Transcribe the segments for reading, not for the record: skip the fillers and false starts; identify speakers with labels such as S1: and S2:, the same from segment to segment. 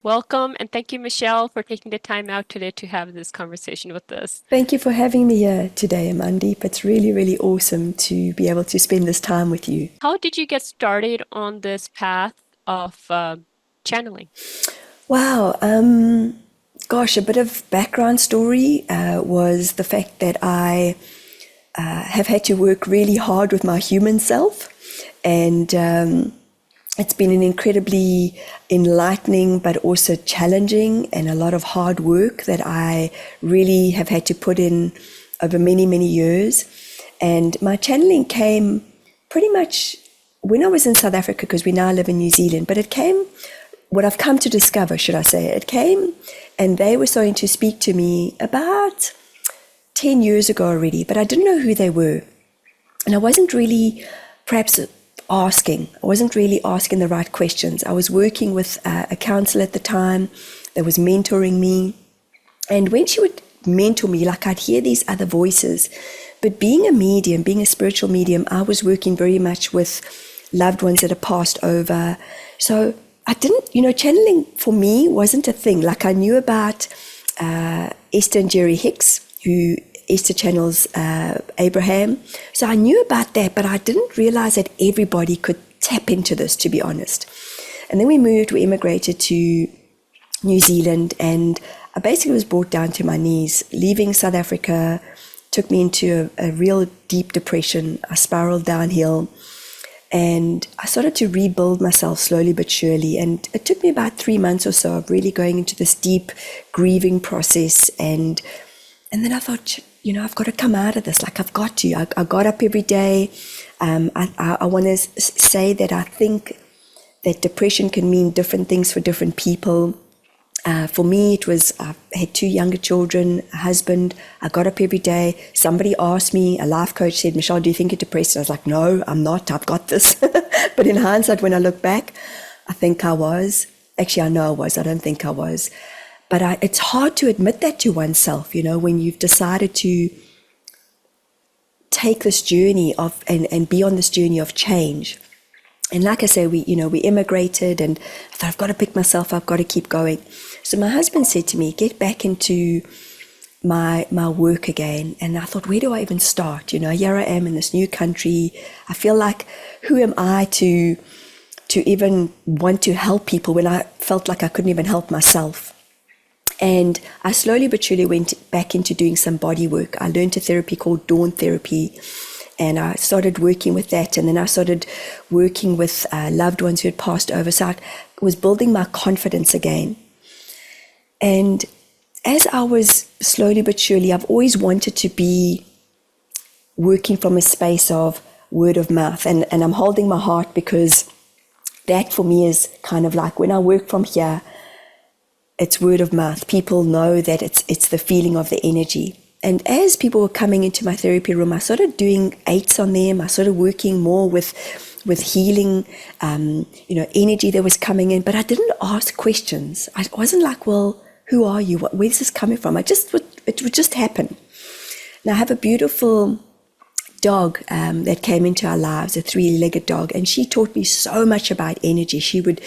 S1: Welcome, and thank you, Michelle, for taking the time out today to have this conversation with us.
S2: Thank you for having me here today, Amandeep. It's really, really awesome to be able to spend this time with you.
S1: How did you get started on this path of channeling?
S2: Wow. Gosh, a bit of background story was the fact that I have had to work really hard with my human self. And it's been an incredibly enlightening, but also challenging and a lot of hard work that I really have had to put in over many, many years. And my channeling came pretty much when I was in South Africa, because we now live in New Zealand, but it came, what I've come to discover, should I say, it came and they were starting to speak to me about 10 years ago already, but I didn't know who they were. And I wasn't really perhaps asking. I wasn't really asking the right questions. I was working with a counselor at the time that was mentoring me. And when she would mentor me, like I'd hear these other voices. But being a medium, being a spiritual medium, I was working very much with loved ones that had passed over. So I didn't, channeling for me wasn't a thing. Like I knew about Esther and Jerry Hicks, who Esther channels Abraham. So I knew about that, but I didn't realize that everybody could tap into this, to be honest. And then we immigrated to New Zealand, and I basically was brought down to my knees. Leaving South Africa took me into a real deep depression. I spiraled downhill, and I started to rebuild myself slowly but surely. And it took me about 3 months or so of really going into this deep grieving process. And then I thought, I've got to come out of this. Like I've got to. I got up every day. I want to say that I think that depression can mean different things for different people. For me, it was, I had 2 younger children, a husband. I got up every day. Somebody asked me, a life coach said, Michelle, do you think you're depressed? I was like, no, I'm not. I've got this. But in hindsight, when I look back, I think I was. Actually, I know I was. I don't think I was. But it's hard to admit that to oneself, when you've decided to take this journey of and be on this journey of change. And like I say, we immigrated, and I thought, I've got to pick myself up, got to keep going. So my husband said to me, get back into my work again. And I thought, where do I even start? Here I am in this new country. I feel like, who am I to even want to help people when I felt like I couldn't even help myself? And I slowly but surely went back into doing some body work. I learned a therapy called Dawn Therapy, and I started working with that. And then I started working with loved ones who had passed over. So I was building my confidence again. And as I was slowly but surely, I've always wanted to be working from a space of word of mouth. And I'm holding my heart, because that for me is kind of like when I work from here, it's word of mouth. People know that it's the feeling of the energy. And as people were coming into my therapy room, I started doing 8s on them. I started working more with healing, energy that was coming in. But I didn't ask questions. I wasn't like, well, who are you? Where's this coming from? It would just happen. Now I have a beautiful dog that came into our lives, a 3-legged dog, and she taught me so much about energy. She would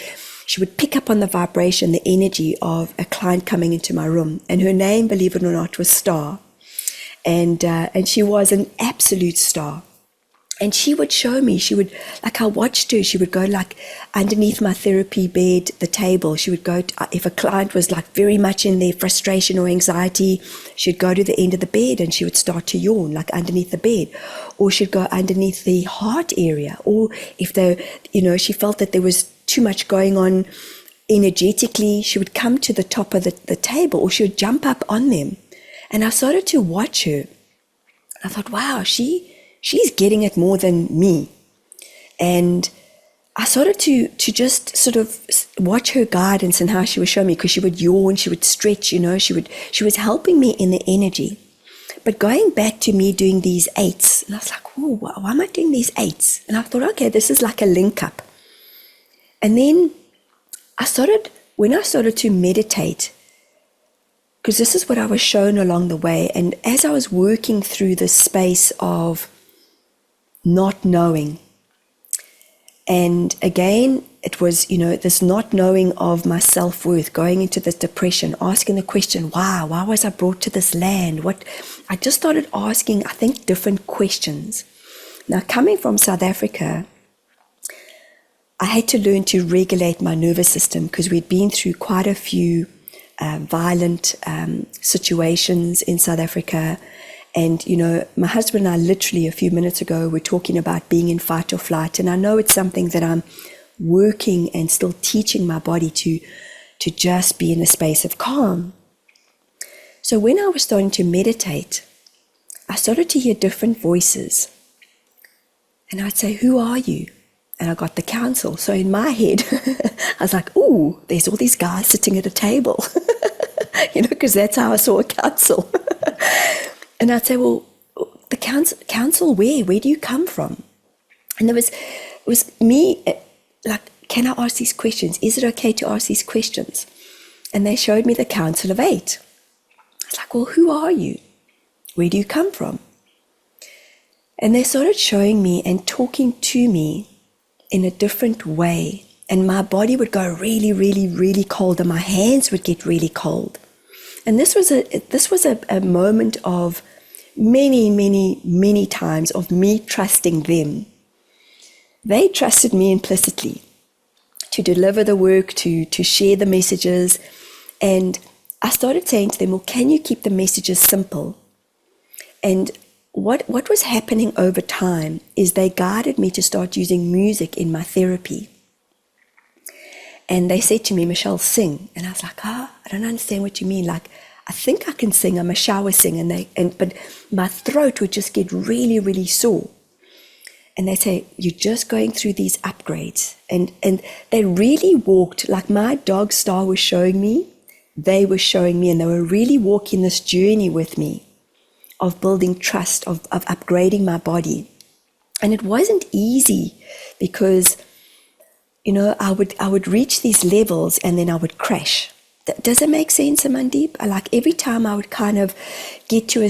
S2: pick up on the vibration, the energy of a client coming into my room. And her name, believe it or not, was Star. And she was an absolute star. And she would show me, I watched her, she would go like underneath my therapy bed, the table. She would go, if a client was like very much in their frustration or anxiety, she'd go to the end of the bed and she would start to yawn, like underneath the bed. Or she'd go underneath the heart area. Or if she felt that there was too much going on energetically, she would come to the top of the table, or she would jump up on them. And I started to watch her. I thought, wow, she's getting it more than me. And I started to just sort of watch her guidance and how she was showing me, because she would yawn, she would stretch, she was helping me in the energy. But going back to me doing these 8s, and I was like, oh, why am I doing these 8s? And I thought, okay, this is like a link up. And then when I started to meditate, because this is what I was shown along the way, and as I was working through this space of not knowing, And again, it was, this not knowing of my self-worth, going into this depression, asking the question, why was I brought to this land? I just started asking, I think, different questions. Now, coming from South Africa, I had to learn to regulate my nervous system because we'd been through quite a few violent situations in South Africa. And, my husband and I literally a few minutes ago were talking about being in fight or flight. And I know it's something that I'm working and still teaching my body to just be in a space of calm. So when I was starting to meditate, I started to hear different voices. And I'd say, who are you? And I got the council. So in my head, I was like, ooh, there's all these guys sitting at a table, because that's how I saw a council. And I'd say, well, the council where? Where do you come from? And it was me, like, can I ask these questions? Is it okay to ask these questions? And they showed me the Council of Eight. I was like, well, who are you? Where do you come from? And they started showing me and talking to me in a different way. And my body would go really, really, really cold, and my hands would get really cold. And this was a moment of many, many, many times of me trusting them. They trusted me implicitly to deliver the work, to share the messages. And I started saying to them, well, can you keep the messages simple? And what was happening over time is they guided me to start using music in my therapy. And they said to me, Michelle, sing. And I was like, I don't understand what you mean. Like, I think I can sing. I'm a shower singer. But my throat would just get really, really sore. And they say, you're just going through these upgrades. And they really walked, like my dog Star was showing me, they were showing me, and they were really walking this journey with me of building trust, of upgrading my body. And it wasn't easy because, I would reach these levels and then I would crash. Does it make sense, Amandeep? Like every time I would kind of get to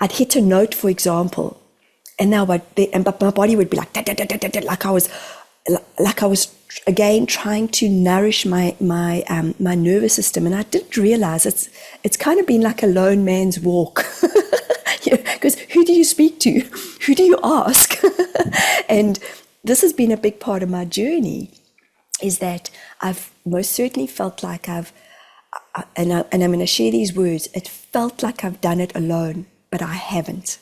S2: I'd hit a note, for example, and now but my body would be like, like I was again trying to nourish my nervous system, and I didn't realize it's kind of been like a lone man's walk. Because who do you speak to? Who do you ask? And this has been a big part of my journey, is that I've most certainly felt like and I'm going to share these words, it felt like I've done it alone, but I haven't.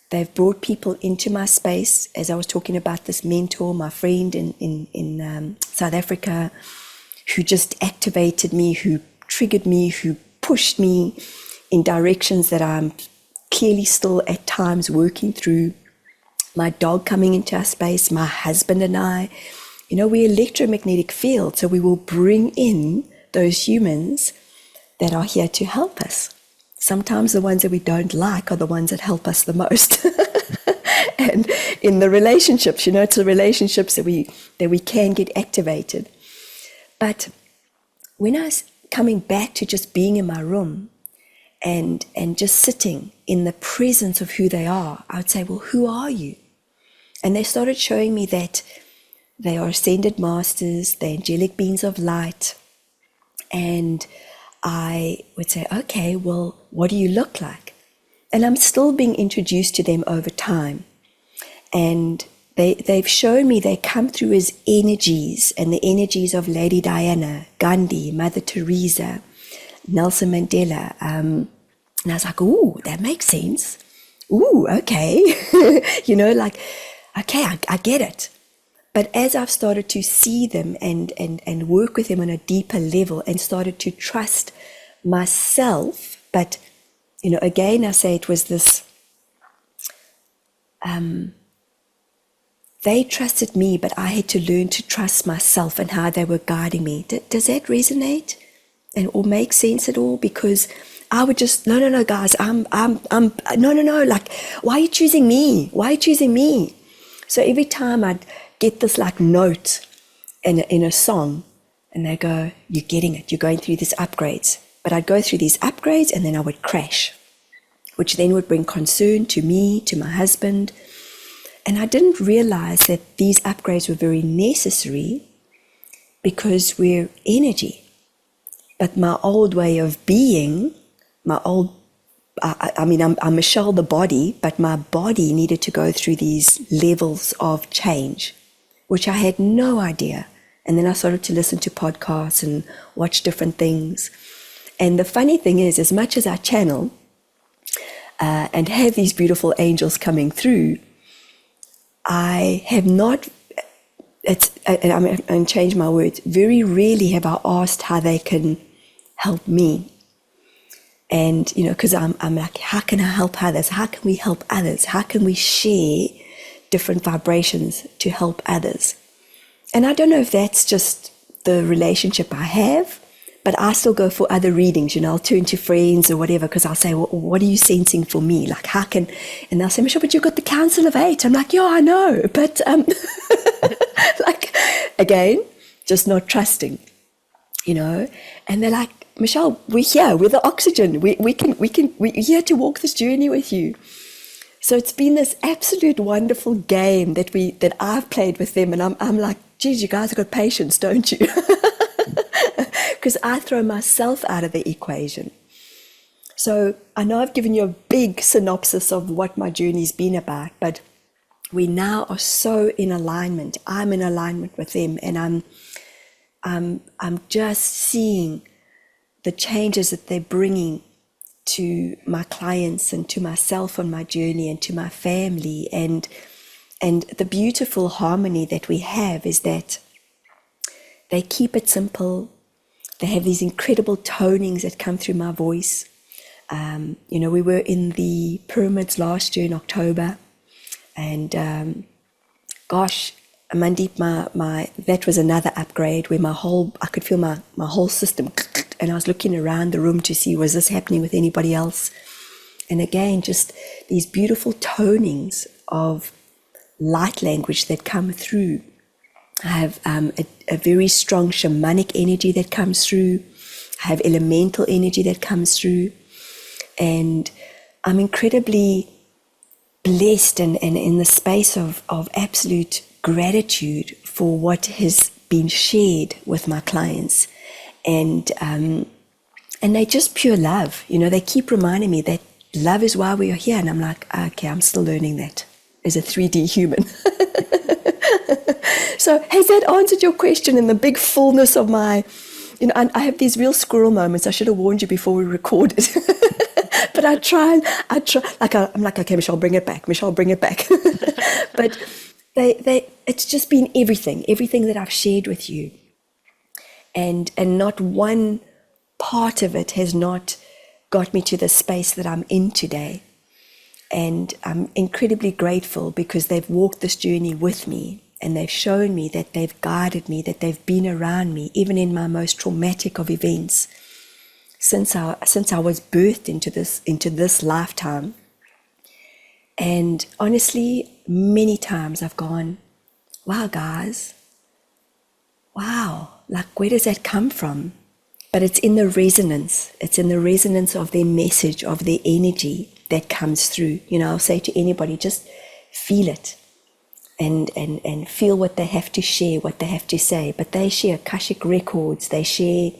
S2: They've brought people into my space, as I was talking about this mentor, my friend in South Africa, who just activated me, who triggered me, who pushed me in directions that I'm clearly still at times working through. My dog coming into our space, my husband and I, we're electromagnetic field, so we will bring in those humans that are here to help us. Sometimes the ones that we don't like are the ones that help us the most. And in the relationships, it's the relationships that we can get activated. But when I was coming back to just being in my room and just sitting in the presence of who they are, I would say, well, who are you? And they started showing me that they are ascended masters, they're angelic beings of light. And I would say, okay, well, what do you look like? And I'm still being introduced to them over time. And they've shown me they come through as energies, and the energies of Lady Diana, Gandhi, Mother Teresa, Nelson Mandela. And I was like, ooh, that makes sense. Ooh, okay. Okay, I get it. But as I've started to see them and work with them on a deeper level and started to trust myself, but, again, I say it was this, they trusted me, but I had to learn to trust myself and how they were guiding me. Does that resonate or make sense at all? Because I would just, no, guys, no, like, why are you choosing me? Why are you choosing me? So every time I'd get this like note in a song, and they go, you're getting it, you're going through these upgrades. But I'd go through these upgrades and then I would crash, which then would bring concern to me, to my husband. And I didn't realize that these upgrades were very necessary because we're energy. But my old way of being, I'm Michelle the body, but my body needed to go through these levels of change, which I had no idea. And then I started to listen to podcasts and watch different things. And the funny thing is, as much as I channel and have these beautiful angels coming through, I have not, and change my words, very rarely have I asked how they can help me. And, because I'm like, how can I help others? How can we help others? How can we share different vibrations to help others? And I don't know if that's just the relationship I have, but I still go for other readings, I'll turn to friends or whatever, because I'll say, well, what are you sensing for me? Like, how can, and they'll say, Michelle, but you've got the Council of Eight. I'm like, yeah, I know. But like, again, just not trusting, and they're like, Michelle, we're here, we're the oxygen. We're here to walk this journey with you. So it's been this absolute wonderful game that I've played with them. And I'm like, geez, you guys have got patience, don't you? Because I throw myself out of the equation. So I know I've given you a big synopsis of what my journey's been about, but we now are so in alignment. I'm in alignment with them, and I'm just seeing the changes that they're bringing to my clients and to myself on my journey and to my family. And the beautiful harmony that we have is that they keep it simple. They have these incredible tonings that come through my voice. We were in the pyramids last year in October, and gosh, Mandeep, that was another upgrade where I could feel my whole system, and I was looking around the room to see, was this happening with anybody else? And again, just these beautiful tonings of light language that come through. I have a very strong shamanic energy that comes through. I have elemental energy that comes through. And I'm incredibly blessed and in the space of absolute gratitude for what has been shared with my clients. And they just pure love. They keep reminding me that love is why we are here. And I'm like, okay, I'm still learning that as a 3D human. So has that answered your question in the big fullness of my, I have these real squirrel moments. I should have warned you before we recorded. But I try, I'm like, okay, Michelle, bring it back. Michelle, bring it back. But it's just been everything that I've shared with you. And not one part of it has not got me to the space that I'm in today. And I'm incredibly grateful because they've walked this journey with me, and they've shown me that they've guided me, that they've been around me, even in my most traumatic of events, since I was birthed into this lifetime. And honestly, many times I've gone, wow, guys, wow, like, where does that come from? But it's in the resonance. It's in the resonance of their message, of their energy that comes through. I'll say to anybody, just feel it and feel what they have to share, what they have to say. But they share Akashic records. They share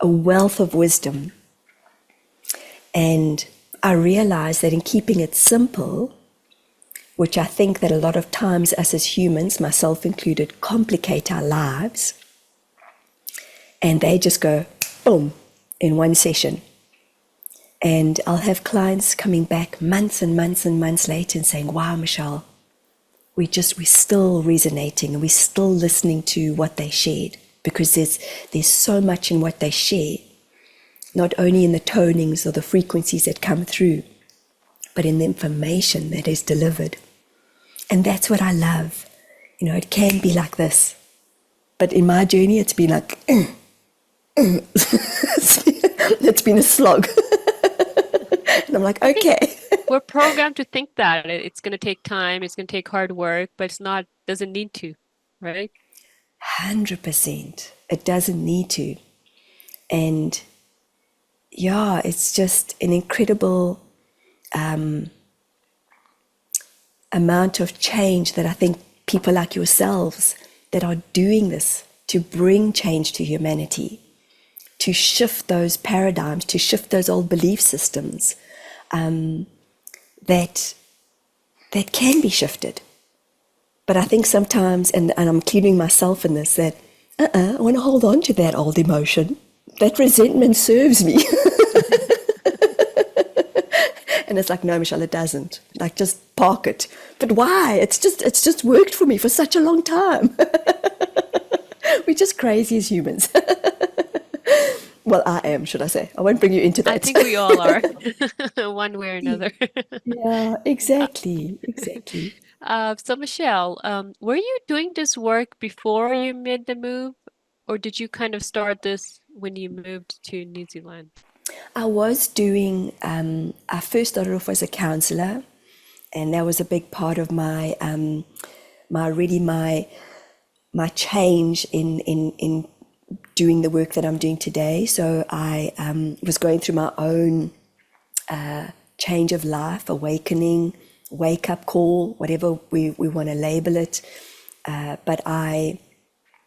S2: a wealth of wisdom. And I realize that in keeping it simple, which I think that a lot of times us as humans, myself included, complicate our lives, and they just go, boom, in one session. And I'll have clients coming back months and months and months later and saying, wow, Michelle, we're still resonating and we're still listening to what they shared, because there's so much in what they share, not only in the tonings or the frequencies that come through, but in the information that is delivered. And that's what I love. It can be like this, but in my journey, it's been like, it's been a slog. And I'm like, okay.
S1: We're programmed to think that it's going to take time, it's going to take hard work, but doesn't need to, right?
S2: 100%. It doesn't need to. And yeah, it's just an incredible amount of change that I think people like yourselves that are doing this to bring change to humanity, to shift those paradigms, to shift those old belief systems, that can be shifted. But I think sometimes, and I'm including myself in this, that I want to hold on to that old emotion. That resentment serves me. And it's like, no, Michelle, it doesn't. Like, just park it. But why? It's just worked for me for such a long time. We're just crazy as humans. Well, I am, should I say. I won't bring you into that.
S1: I think we all are, one way or another.
S2: Yeah, exactly. Exactly.
S1: So Michelle, were you doing this work before you made the move, or did you kind of start this when you moved to New Zealand?
S2: I was doing, I first started off as a counselor, and that was a big part of my, my change in doing the work that I'm doing today. So I was going through my own change of life, awakening, wake up call, whatever we want to label it. But I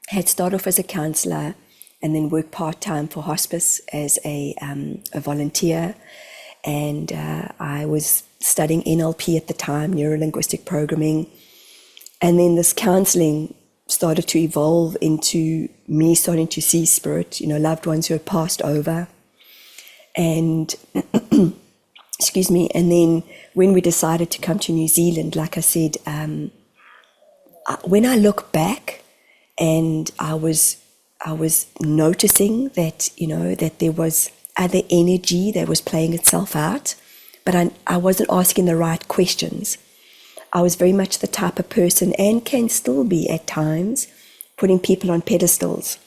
S2: had started off as a counselor and then worked part-time for hospice as a volunteer. And I was studying NLP at the time, neuro-linguistic programming. And then this counseling started to evolve into me starting to see spirit, loved ones who had passed over. And excuse me. And then when we decided to come to New Zealand, like I said, when I look back, and I was noticing that that there was other energy that was playing itself out, but I wasn't asking the right questions. I was very much the type of person, and can still be at times, putting people on pedestals.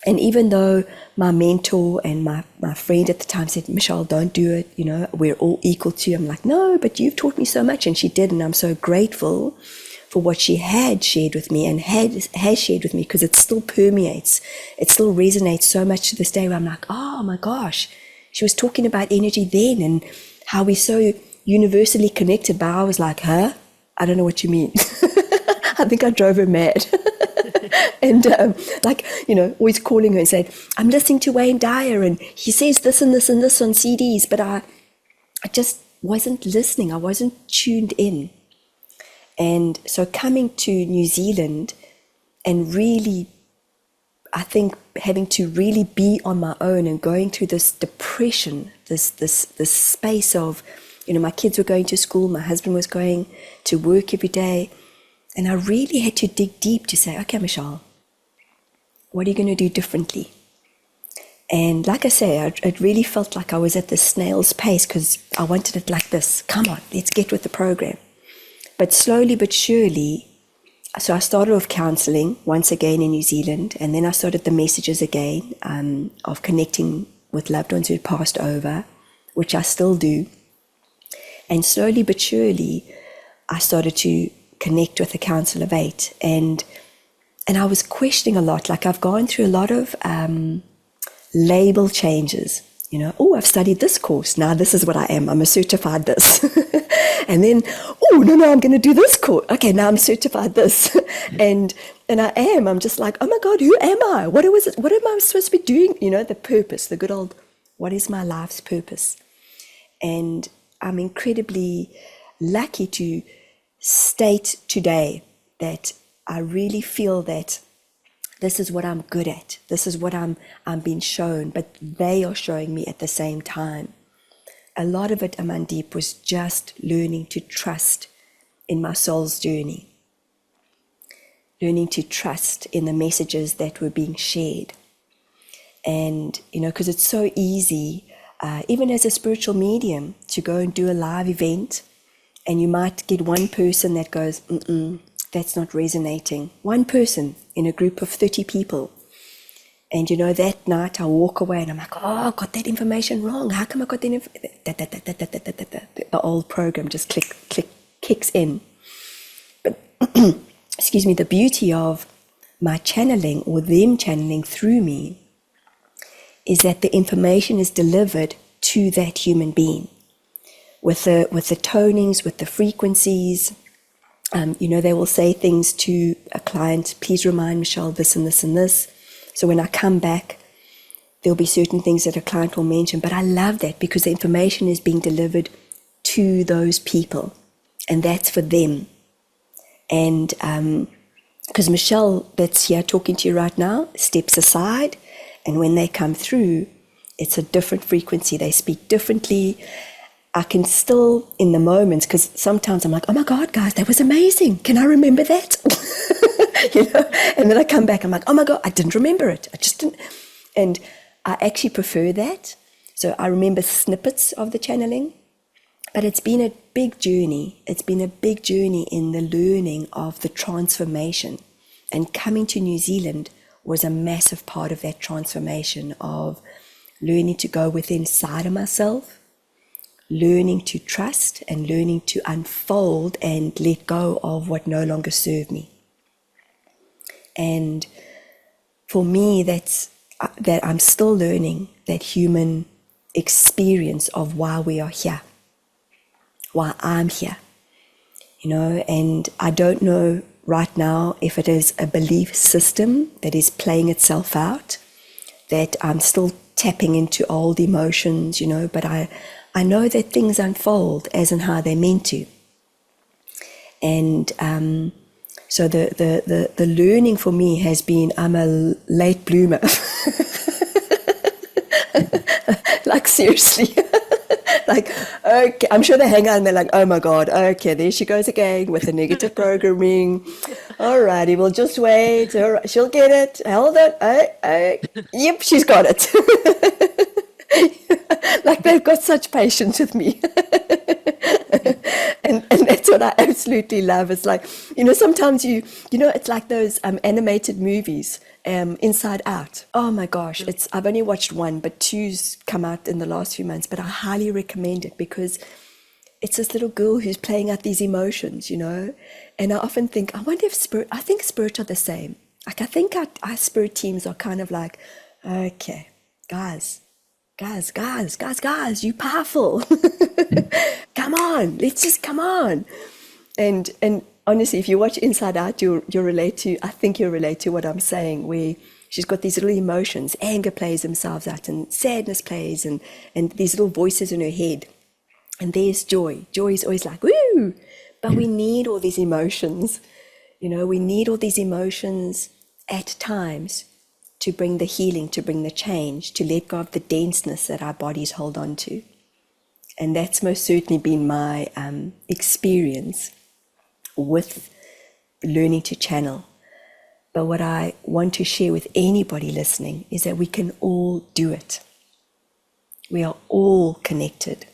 S2: And even though my mentor and my friend at the time said, Michelle, don't do it, we're all equal to you. I'm like, no, but you've taught me so much. And she did, and I'm so grateful for what she had shared with me and has shared with me, because it still permeates. It still resonates so much to this day, where I'm like, oh my gosh, she was talking about energy then and how we're so universally connected. But I was like, huh? I don't know what you mean. I think I drove her mad. And always calling her and saying, I'm listening to Wayne Dyer and he says this and this and this on CDs, but I just wasn't listening. I wasn't tuned in. And so coming to New Zealand and really, I think, having to really be on my own and going through this depression, this space of, my kids were going to school, my husband was going to work every day. And I really had to dig deep to say, okay, Michelle, what are you going to do differently? And like I say, it really felt like I was at the snail's pace, because I wanted it like this. Come on, let's get with the program. But slowly but surely, so I started off counseling once again in New Zealand, and then I started the messages again of connecting with loved ones who had passed over, which I still do. And slowly but surely, I started to connect with the Council of Eight, and I was questioning a lot. Like, I've gone through a lot of label changes. I've studied this course. Now this is what I am. I'm a certified this. And then, no, I'm going to do this course. Okay, now I'm certified this. and I am. I'm just like, oh my God, who am I? What am I supposed to be doing? The purpose, the good old, what is my life's purpose? And I'm incredibly lucky to state today that I really feel that this is what I'm good at. This is what I'm being shown, but they are showing me at the same time. A lot of it, Amandeep, was just learning to trust in my soul's journey, learning to trust in the messages that were being shared. And, because it's so easy, even as a spiritual medium, to go and do a live event, and you might get one person that goes, that's not resonating. One person in a group of 30 people. And that night I walk away and I'm like, oh, I got that information wrong. How come I got that information? The old program just kicks in. But, excuse me, the beauty of my channeling, or them channeling through me, is that the information is delivered to that human being with the tonings, with the frequencies, They will say things to a client, please remind Michelle this and this and this. So when I come back, there'll be certain things that a client will mention. But I love that because the information is being delivered to those people, and that's for them. And because Michelle, that's here talking to you right now, steps aside, and when they come through, it's a different frequency. They speak differently. I can still, in the moments, because sometimes I'm like, oh my God, guys, that was amazing. Can I remember that? And then I come back, I'm like, oh my God, I didn't remember it. I just didn't. And I actually prefer that. So I remember snippets of the channeling, but it's been a big journey. It's been a big journey in the learning of the transformation. And coming to New Zealand was a massive part of that transformation of learning to go within inside of myself, learning to trust and learning to unfold and let go of what no longer served me. And for me, that I'm still learning that human experience of why we are here, why I'm here, and I don't know right now if it is a belief system that is playing itself out, that I'm still tapping into old emotions, but I know that things unfold as and how they're meant to. And so the learning for me has been, I'm a late bloomer. Like seriously. Like, okay, I'm sure they hang out and they're like, oh my God, okay, there she goes again with the negative programming. Alrighty, we'll just wait. All right, she'll get it. Hold it. Yep, she's got it. Like they've got such patience with me. And that's what I absolutely love. It's like, sometimes it's like those animated movies, Inside Out. Oh my gosh, I've only watched one, but two's come out in the last few months, but I highly recommend it because it's this little girl who's playing out these emotions, and I often think, I wonder if I think spirit are the same. Like I think our spirit teams are kind of like, okay, guys, you powerful. Come on, let's just come on. And honestly, if you watch Inside Out, you'll relate to, I think you'll relate to what I'm saying, where she's got these little emotions. Anger plays themselves out and sadness plays and these little voices in her head. And there's joy. Joy is always like, woo! But we need all these emotions. We need all these emotions at times to bring the healing, to bring the change, to let go of the denseness that our bodies hold on to. And that's most certainly been my experience with learning to channel. But what I want to share with anybody listening is that we can all do it. We are all connected.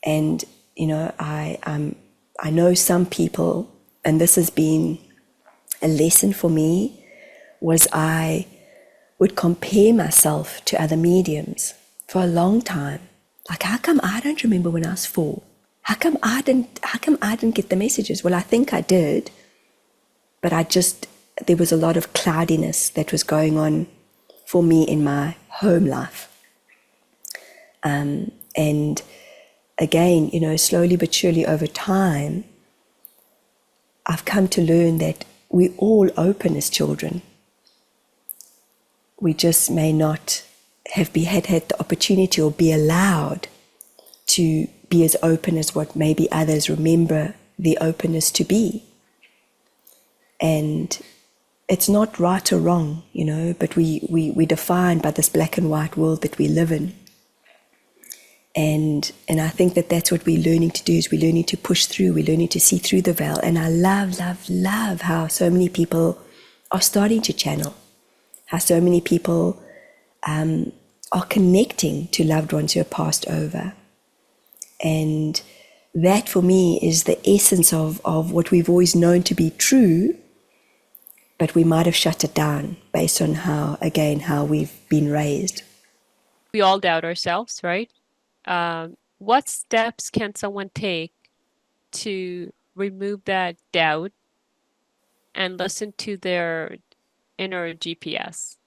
S2: And, I know some people, and this has been a lesson for me, was I would compare myself to other mediums for a long time. Like, how come I don't remember when I was 4? How come I didn't get the messages? Well, I think I did, but there was a lot of cloudiness that was going on for me in my home life. And again, slowly but surely over time, I've come to learn that we all open as children. We just may not have had the opportunity or be allowed to be as open as what maybe others remember the openness to be. And it's not right or wrong, but we're defined by this black and white world that we live in. And I think that that's what we're learning to do, is we're learning to push through, we're learning to see through the veil. And I love how so many people are starting to channel, how so many people are connecting to loved ones who have passed over. And that for me is the essence of what we've always known to be true, but we might have shut it down based on how we've been raised.
S1: We all doubt ourselves, right? What steps can someone take to remove that doubt and listen to their inner GPS?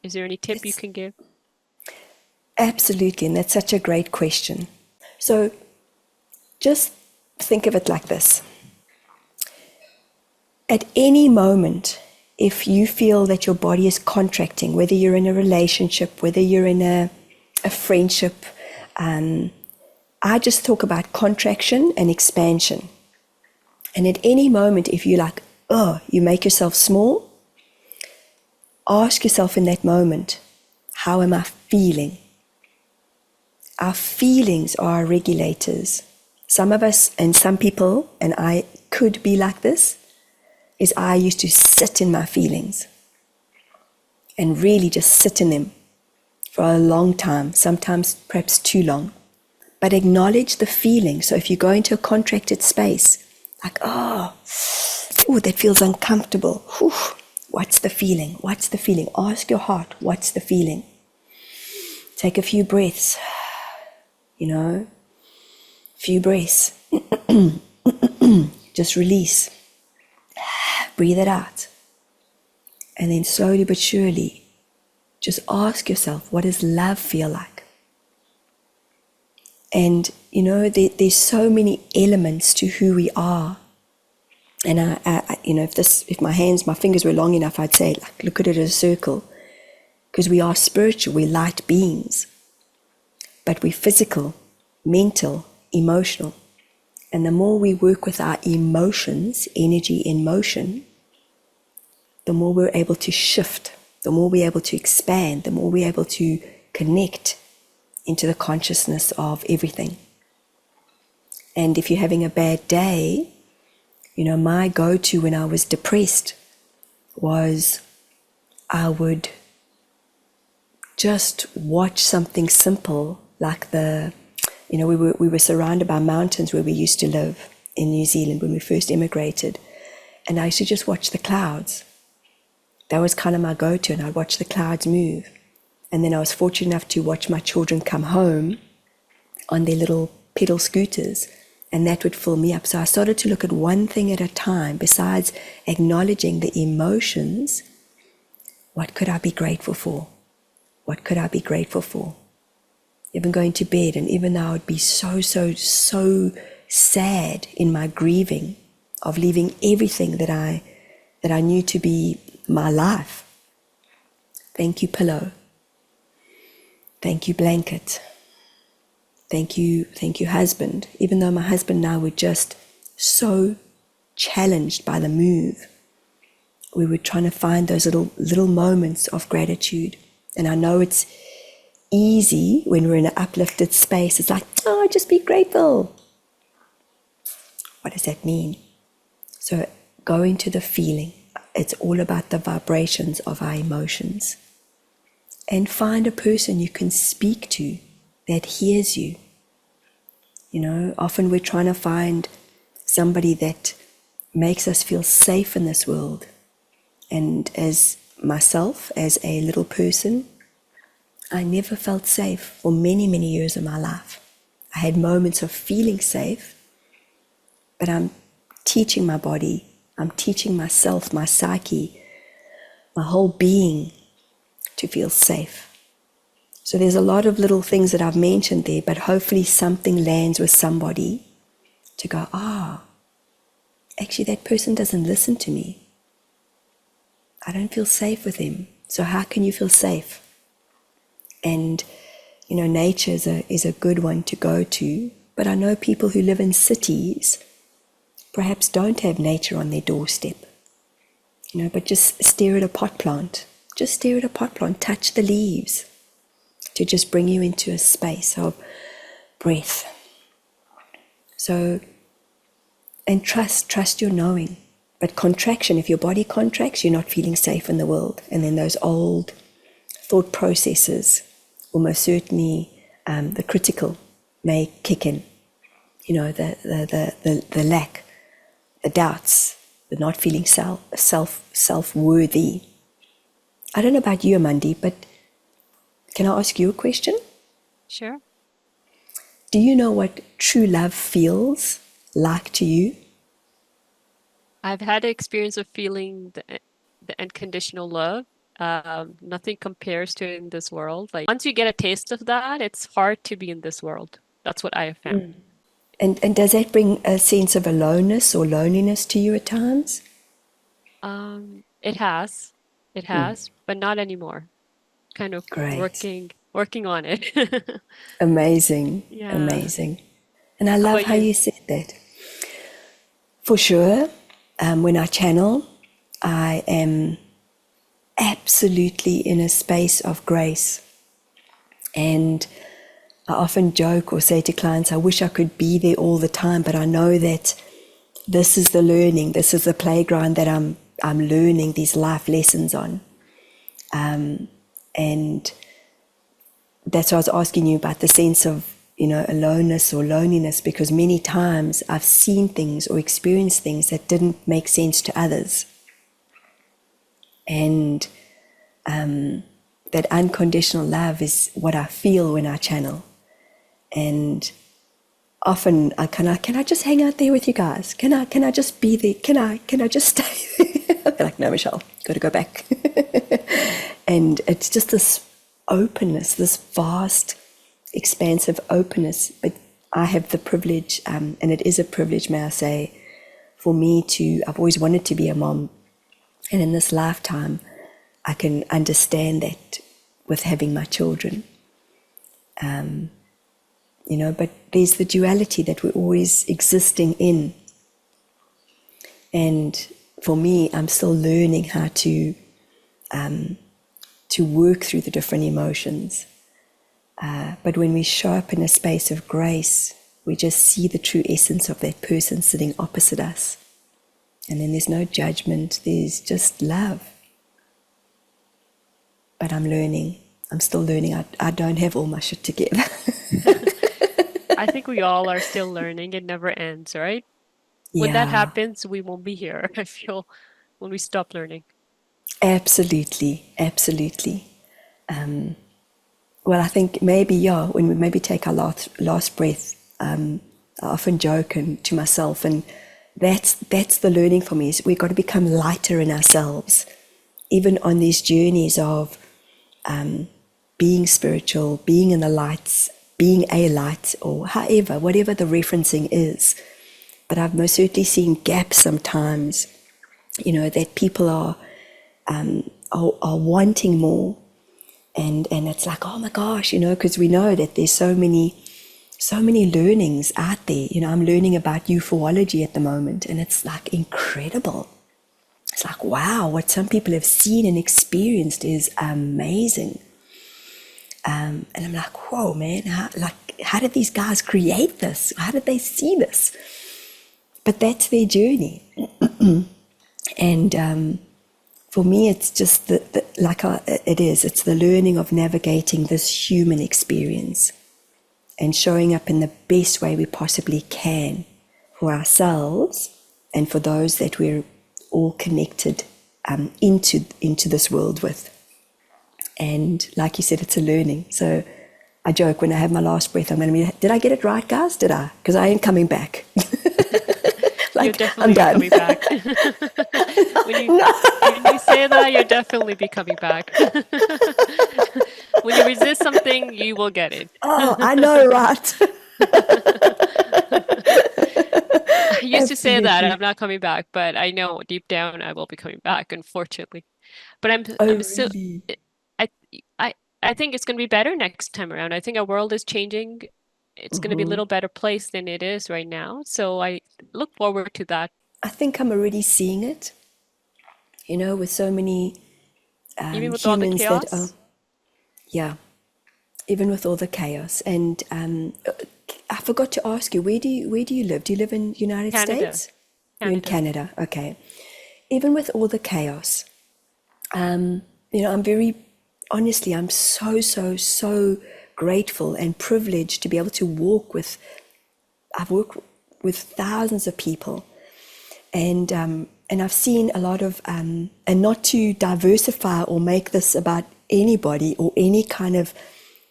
S1: Is there any tip you can give?
S2: Absolutely, and that's such a great question. So just think of it like this. at any moment, if you feel that your body is contracting, whether you're in a relationship, whether you're in a friendship, I just talk about contraction and expansion. And at any moment, if you're like, oh, you make yourself small, ask yourself in that moment, how am I feeling? Our feelings are our regulators. Some of us and some people, and I could be like this, is I used to sit in my feelings and really just sit in them for a long time, sometimes perhaps too long. But acknowledge the feeling. So if you go into a contracted space, like, oh, that feels uncomfortable. Whew, what's the feeling? What's the feeling? Ask your heart, what's the feeling? Take a few breaths, few breaths. Just release. Breathe it out. And then slowly but surely, just ask yourself, what does love feel like? And, there's so many elements to who we are. And if my fingers were long enough, I'd say, like, look at it as a circle. Because we are spiritual, we're light beings. But we're physical, mental, emotional. And the more we work with our emotions, energy in motion, the more we're able to shift, the more we're able to expand, the more we're able to connect into the consciousness of everything. And if you're having a bad day, my go-to when I was depressed was I would just watch something simple like we were surrounded by mountains where we used to live in New Zealand when we first immigrated. And I used to just watch the clouds. That was kind of my go-to, and I'd watch the clouds move. And then I was fortunate enough to watch my children come home on their little pedal scooters, and that would fill me up. So I started to look at one thing at a time. Besides acknowledging the emotions, what could I be grateful for? What could I be grateful for? Even going to bed, and even though I would be so sad in my grieving of leaving everything that I knew to be my life. Thank you, pillow. Thank you, blanket. Thank you, husband. Even though my husband and I were just so challenged by the move, we were trying to find those little moments of gratitude. And I know it's easy when we're in an uplifted space. It's like, oh, just be grateful. What does that mean? So go into the feeling. It's all about the vibrations of our emotions. And find a person you can speak to that hears you. Often we're trying to find somebody that makes us feel safe in this world. And as myself, as a little person, I never felt safe for many, many years of my life. I had moments of feeling safe, but I'm teaching my body, I'm teaching myself, my psyche, my whole being to feel safe. So there's a lot of little things that I've mentioned there, but hopefully something lands with somebody to go, actually that person doesn't listen to me. I don't feel safe with him. So how can you feel safe? And, nature is a good one to go to. But I know people who live in cities perhaps don't have nature on their doorstep. But just stare at a pot plant. Just stare at a pot plant. Touch the leaves to just bring you into a space of breath. So, and trust your knowing. But contraction, if your body contracts, you're not feeling safe in the world. And then those old thought processes, almost certainly the critical, may kick in. The lack, the doubts, the not feeling self-worthy. I don't know about you, Amandi, but can I ask you a question?
S1: Sure.
S2: Do you know what true love feels like to you?
S1: I've had the experience of feeling the unconditional love. Nothing compares to it in this world. Like once you get a taste of that, it's hard to be in this world. That's what I have found.
S2: And does that bring a sense of aloneness or loneliness to you at times?
S1: It has. It has, but not anymore. Kind of
S2: Great.
S1: working on it.
S2: Amazing.
S1: Yeah.
S2: Amazing. And I
S1: How
S2: love
S1: about
S2: how
S1: you?
S2: you said that. For sure, when I channel, I am absolutely in a space of grace. And I often joke or say to clients, I wish I could be there all the time, but I know that this is the learning, this is the playground that I'm learning these life lessons on. And that's why I was asking you about the sense of, aloneness or loneliness, because many times I've seen things or experienced things that didn't make sense to others. And that unconditional love is what I feel when I channel. And often can I just hang out there with you guys? Can I just be there? Can I just stay there? They're like, no, Michelle, got to go back. And it's just this openness, this vast, expansive openness. But I have the privilege, and it is a privilege, may I say, for me I've always wanted to be a mom. And in this lifetime, I can understand that with having my children. But there's the duality that we're always existing in. And for me, I'm still learning how to work through the different emotions. But when we show up in a space of grace, we just see the true essence of that person sitting opposite us. And then there's no judgment, there's just love. But I'm learning. I'm still learning. I don't have all my shit together.
S1: I think we all are still learning. It never ends, right? When that
S2: Yeah,
S1: happens, we won't be here, I feel, when we stop learning.
S2: absolutely. Absolutely. Well, I think maybe, yeah, when we maybe take our last breath, I often joke to myself, and that's the learning for me, is we've got to become lighter in ourselves, even on these journeys of being spiritual, being in the lights, being a light, or whatever the referencing is. But I've most certainly seen gaps sometimes, that people are wanting more. And it's like, oh my gosh, because we know that there's so many learnings out there. I'm learning about ufology at the moment, and it's like incredible. It's like, wow, what some people have seen and experienced is amazing. And I'm like, whoa, man, how did these guys create this? How did they see this? But that's their journey. And for me, it's just it's the learning of navigating this human experience and showing up in the best way we possibly can for ourselves and for those that we're all connected into this world with. And like you said, it's a learning. So I joke, when I have my last breath, I'm going to be, did I get it right, guys? Did I? Because I ain't coming back.
S1: You'll
S2: Like,
S1: definitely
S2: I'm
S1: be
S2: done.
S1: coming back. When you say that, you'll definitely be coming back. When you resist something, you will get it.
S2: Oh, I know, right?
S1: I used to say that
S2: Absolutely.
S1: I'm not coming back, but I know deep down I will be coming back, unfortunately. But
S2: Oh,
S1: I'm still
S2: really?
S1: I I I think it's going to be better next time around. I think our world is changing. It's going to be a little better place than it is right now. So I look forward to that.
S2: I think I'm already seeing it, with so many
S1: Even with all the
S2: humans that are,
S1: chaos.
S2: yeah, even with all the chaos. And I forgot to ask you, where do you live? Do you live in United
S1: Canada.
S2: States? You're in
S1: Canada.
S2: Canada, okay. Even with all the chaos, I'm very, honestly, I'm so, so, so grateful and privileged to be able to I've worked with thousands of people, and I've seen a lot of, and not to diversify or make this about anybody or any kind of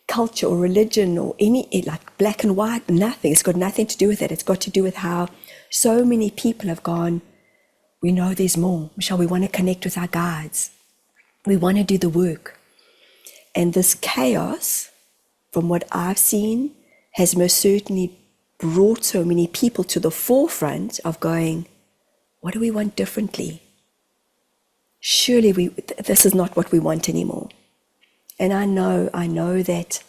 S2: culture or religion or any, like black and white, nothing. It's got nothing to do with it. It's got to do with how so many people have gone, we know there's more. Michelle, we want to connect with our guides. We want to do the work. And this chaos, from what I've seen, has most certainly brought so many people to the forefront of going, what do we want differently? surely this is not what we want anymore. And I know that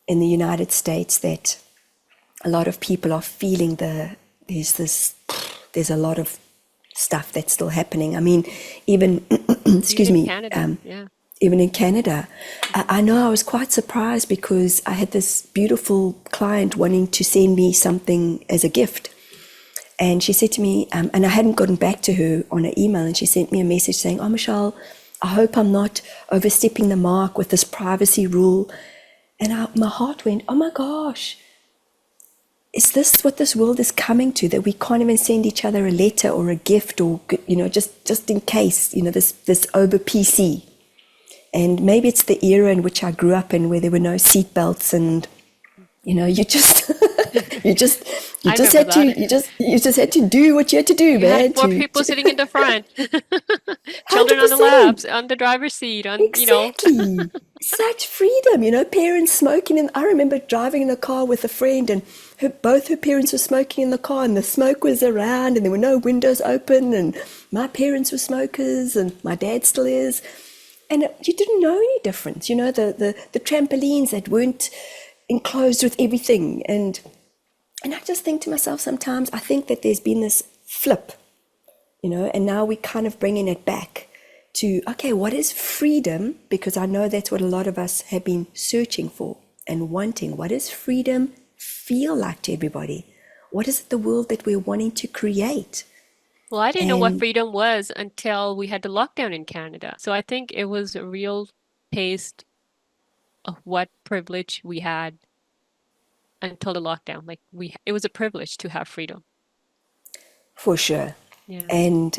S2: in the United States that a lot of people are feeling there's a lot of stuff that's still happening. I mean, even, excuse
S1: Even
S2: me,
S1: Canada, yeah.
S2: even in Canada, I know I was quite surprised because I had this beautiful client wanting to send me something as a gift. And she said to me, and I hadn't gotten back to her on an email, and she sent me a message saying, "Oh, Michelle, I hope I'm not overstepping the mark with this privacy rule." And my heart went, oh my gosh, is this what this world is coming to, that we can't even send each other a letter or a gift, or, just in case, this over PC. And maybe it's the era in which I grew up in, where there were no seatbelts, and you just you just had to do what you had to do,
S1: You
S2: man.
S1: had four people sitting in the front, children on the
S2: 100%.
S1: laps, on the driver's seat,
S2: Exactly. Such freedom, parents smoking. And I remember driving in a car with a friend, and both her parents were smoking in the car, and the smoke was around, and there were no windows open, and my parents were smokers, and my dad still is. And you didn't know any difference, the trampolines that weren't enclosed with everything. And I just think to myself sometimes, I think that there's been this flip, and now we're kind of bringing it back to, okay, what is freedom? Because I know that's what a lot of us have been searching for and wanting. What does freedom feel like to everybody? What is the world that we're wanting to create?
S1: Well, I didn't know what freedom was until we had the lockdown in Canada. So I think it was a real taste of what privilege we had until the lockdown. Like it was a privilege to have freedom.
S2: For sure.
S1: Yeah.
S2: And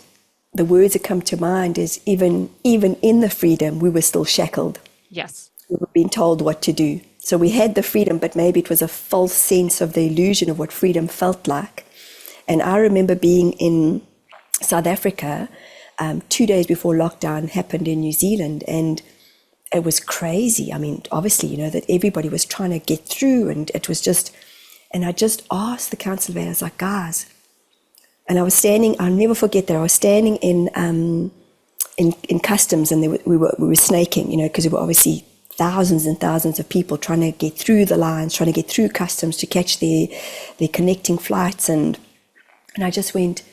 S2: the words that come to mind is even in the freedom, we were still shackled.
S1: Yes.
S2: We were being told what to do. So we had the freedom, but maybe it was a false sense of the illusion of what freedom felt like. And I remember being in South Africa 2 days before lockdown happened in New Zealand, and it was crazy. I mean, obviously, that everybody was trying to get through, and it was just, and I just asked the council there, I was like, guys, and I was standing, I'll never forget that, I was standing in customs, and we were snaking, because there were obviously thousands and thousands of people trying to get through the lines, trying to get through customs to catch their connecting flights, and I just went,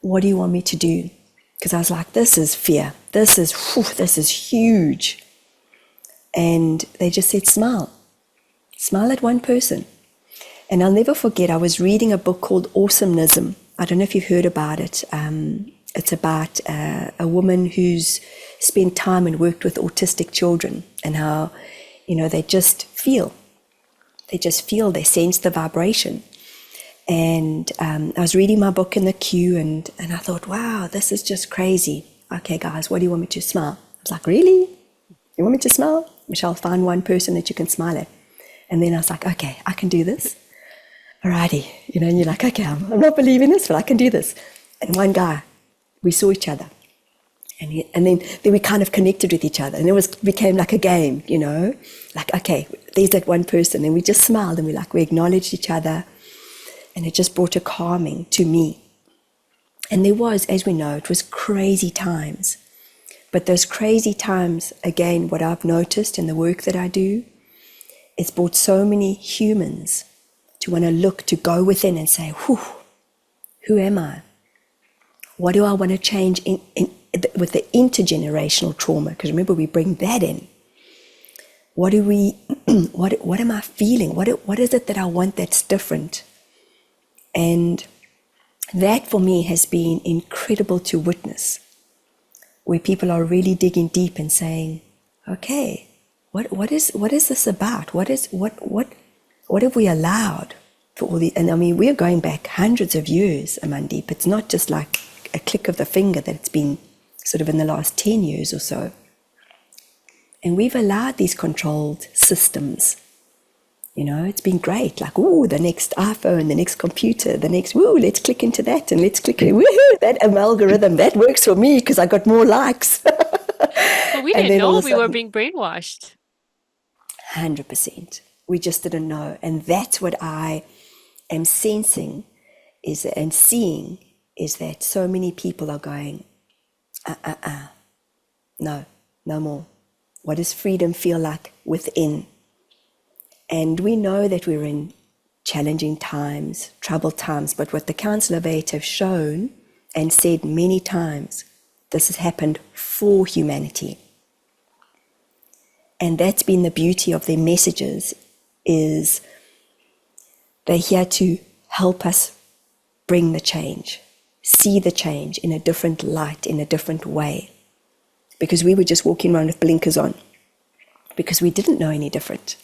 S2: what do you want me to do? Because I was like, this is fear. This is huge. And they just said, smile. Smile at one person. And I'll never forget, I was reading a book called Awesomeness. I don't know if you've heard about it. It's about a woman who's spent time and worked with autistic children, and how, they just feel, they sense the vibration. And I was reading my book in the queue, and I thought, wow, this is just crazy. Okay, guys, what do you want me to smile? I was like, really? You want me to smile? Michelle, find one person that you can smile at. And then I was like, okay, I can do this. Alrighty. And you're like, okay, I'm not believing this, but I can do this. And one guy, we saw each other. And then we kind of connected with each other. And it became like a game, Like, okay, there's that one person. And we just smiled, and we acknowledged each other. And it just brought a calming to me. And there was, as we know, it was crazy times. But those crazy times, again, what I've noticed in the work that I do, it's brought so many humans to want to go within and say, who am I? What do I want to change with the intergenerational trauma? Because remember, we bring that in. What am I feeling? What is it that I want that's different? And that for me has been incredible to witness, where people are really digging deep and saying, okay, what is this about? What have we allowed for all the, and I mean, we're going back hundreds of years, Amandeep. It's not just like a click of the finger that it's been sort of in the last 10 years or so. And we've allowed these controlled systems. It's been great. Like, the next iPhone, the next computer, the next, let's click into that, and let's click, that algorithm, that works for me because I got more likes.
S1: Well, we didn't know we were being brainwashed.
S2: 100%. We just didn't know. And that's what I am sensing and seeing, is that so many people are going, No, no more. What does freedom feel like within? And we know that we're in challenging times, troubled times, but what the Council of Eight have shown and said many times, this has happened for humanity. And that's been the beauty of their messages, is they're here to help us bring the change, see the change in a different light, in a different way. Because we were just walking around with blinkers on, because we didn't know any different.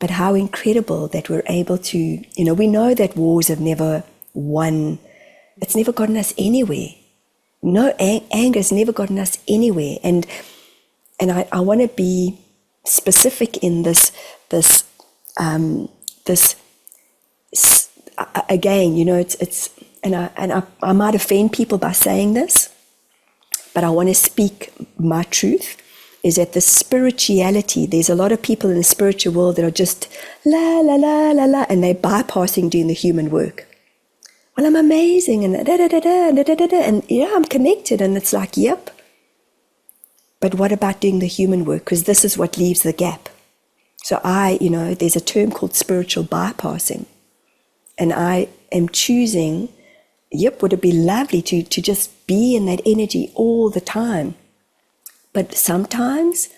S2: But how incredible that we're able to, we know that wars have never won. It's never gotten us anywhere. No, anger has never gotten us anywhere. And I want to be specific in this again, I might offend people by saying this, but I want to speak my truth. Is that the spirituality, there's a lot of people in the spiritual world that are just la, la, la, la, la, and they're bypassing doing the human work. Well, I'm amazing, and da, da, da, da, da, da, da, da, and I'm connected, and it's like, yep. But what about doing the human work? Because this is what leaves the gap. So there's a term called spiritual bypassing. And I am choosing, would it be lovely to just be in that energy all the time? But sometimes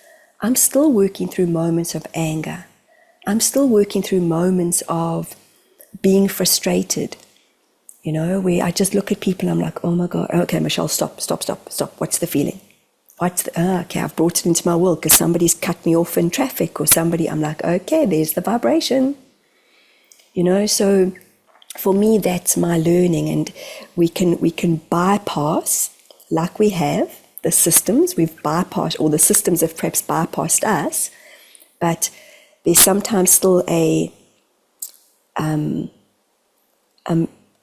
S2: I'm still working through moments of anger. I'm still working through moments of being frustrated, where I just look at people and I'm like, oh my God, okay, Michelle, stop. What's the feeling? Okay, I've brought it into my world because somebody's cut me off in traffic or somebody, I'm like, okay, there's the vibration. So for me, that's my learning, and we can bypass, like we have, the systems we've bypassed, or the systems have perhaps bypassed us, but there's sometimes still I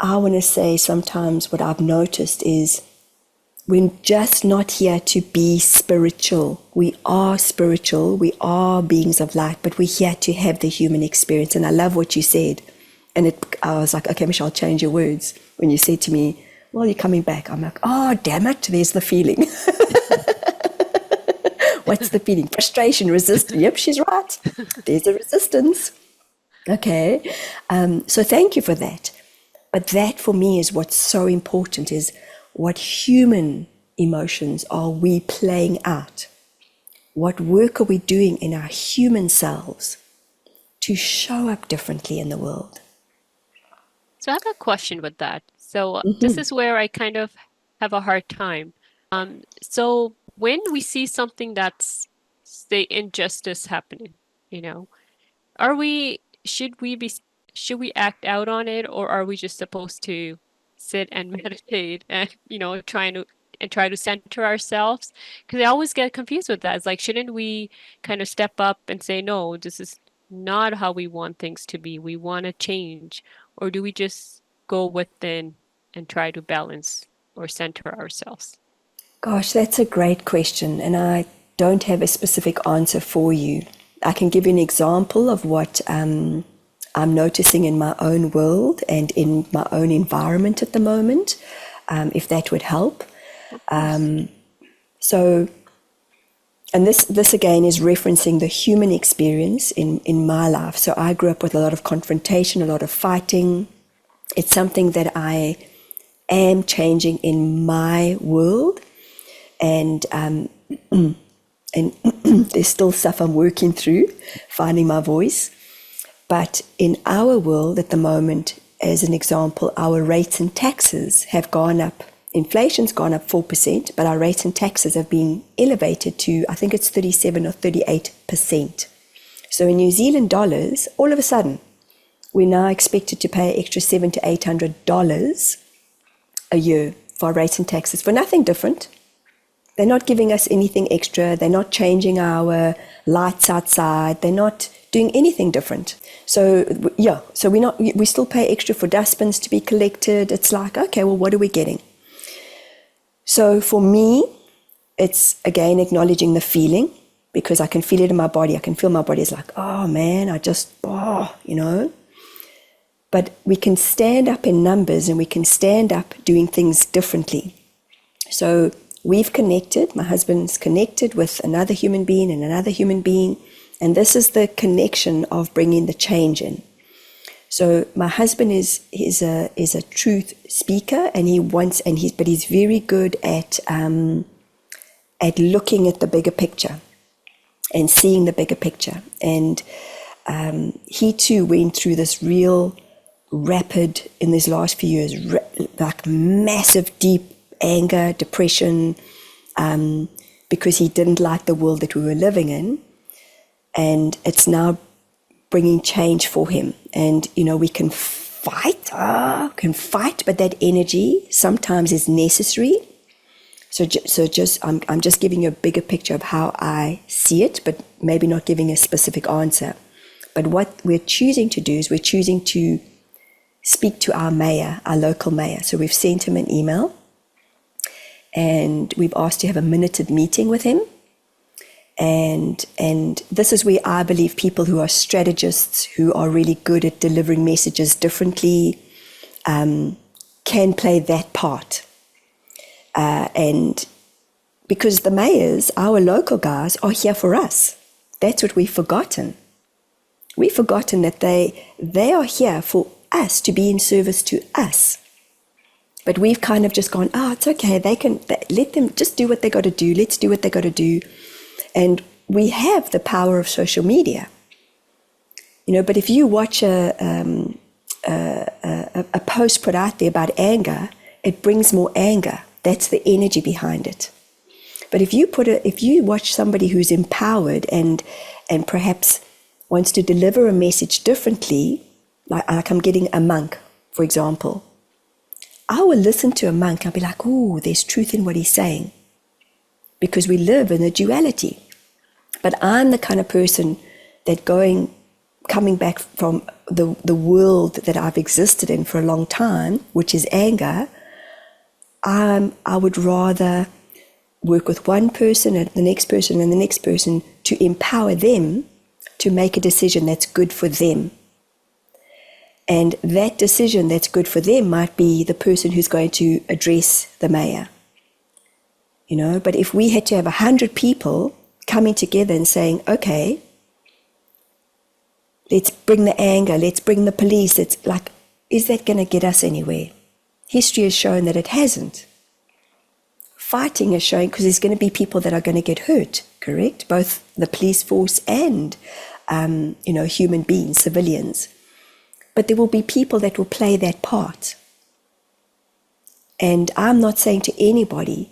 S2: want to say sometimes what I've noticed is we're just not here to be spiritual. We are spiritual, we are beings of light, but we're here to have the human experience. And I love what you said. And I was like, okay, Michelle, change your words. When you said to me, well, you're coming back. I'm like, oh, damn it, there's the feeling. What's the feeling? Frustration, resistance. Yep, she's right. There's the resistance. Okay. So thank you for that. But that for me is what's so important, is what human emotions are we playing out? What work are we doing in our human selves to show up differently in the world?
S1: So I have a question with that. So this is where I kind of have a hard time. So when we see something that's, say, injustice happening, should we act out on it, or are we just supposed to sit and meditate and, try to center ourselves? Because I always get confused with that. It's like, shouldn't we kind of step up and say, no, this is not how we want things to be. We want to change. Or do we just go within and try to balance or center ourselves?
S2: Gosh, that's a great question, and I don't have a specific answer for you. I can give you an example of what I'm noticing in my own world and in my own environment at the moment, if that would help. So, and this again is referencing the human experience in my life. So I grew up with a lot of confrontation, a lot of fighting. It's something that I am changing in my world, and there's still stuff I'm working through, finding my voice. But in our world at the moment, as an example, our rates and taxes have gone up. Inflation's gone up 4%, but our rates and taxes have been elevated to, I think it's 37 or 38%. So in New Zealand dollars, all of a sudden, we're now expected to pay extra $700 to $800 a year for our rates and taxes for nothing different. They're not giving us anything extra. They're not changing our lights outside. They're not doing anything different. So we still pay extra for dustbins to be collected. It's like, okay, well, what are we getting? So for me, it's again acknowledging the feeling, because I can feel it in my body. I can feel my body is like, oh man, But we can stand up in numbers, and we can stand up doing things differently. So we've connected, my husband's connected with another human being and another human being, and this is the connection of bringing the change in. So my husband is a truth speaker, and he's very good at looking at the bigger picture and seeing the bigger picture. And he too went through this real rapid, in these last few years, like massive, deep anger, depression, because he didn't like the world that we were living in. And it's now bringing change for him. And, we can fight, but that energy sometimes is necessary. So I'm just giving you a bigger picture of how I see it, but maybe not giving a specific answer. But what we're choosing to do is we're choosing to speak to our mayor, our local mayor. So we've sent him an email, and we've asked to have a minuted meeting with him. And this is where I believe people who are strategists, who are really good at delivering messages differently, can play that part. And because the mayors, our local guys, are here for us. That's what we've forgotten. We've forgotten that they are here for us, to be in service to us. But we've kind of just gone, it's okay, let them just do what they got to do. Let's do what they got to do. And we have the power of social media. But if you watch a post put out there about anger, it brings more anger. That's the energy behind it. But if you watch somebody who's empowered and perhaps wants to deliver a message differently, like I'm getting a monk, for example, I will listen to a monk. I'll be like, "Ooh, there's truth in what he's saying," because we live in a duality. But I'm the kind of person that coming back from the world that I've existed in for a long time, which is anger, I would rather work with one person and the next person and the next person to empower them to make a decision that's good for them. And that decision that's good for them might be the person who's going to address the mayor. But if we had to have 100 people coming together and saying, okay, let's bring the anger, let's bring the police, is that going to get us anywhere? History has shown that it hasn't. Fighting is showing, because there's going to be people that are going to get hurt, correct? Both the police force and, human beings, civilians. But there will be people that will play that part. And I'm not saying to anybody,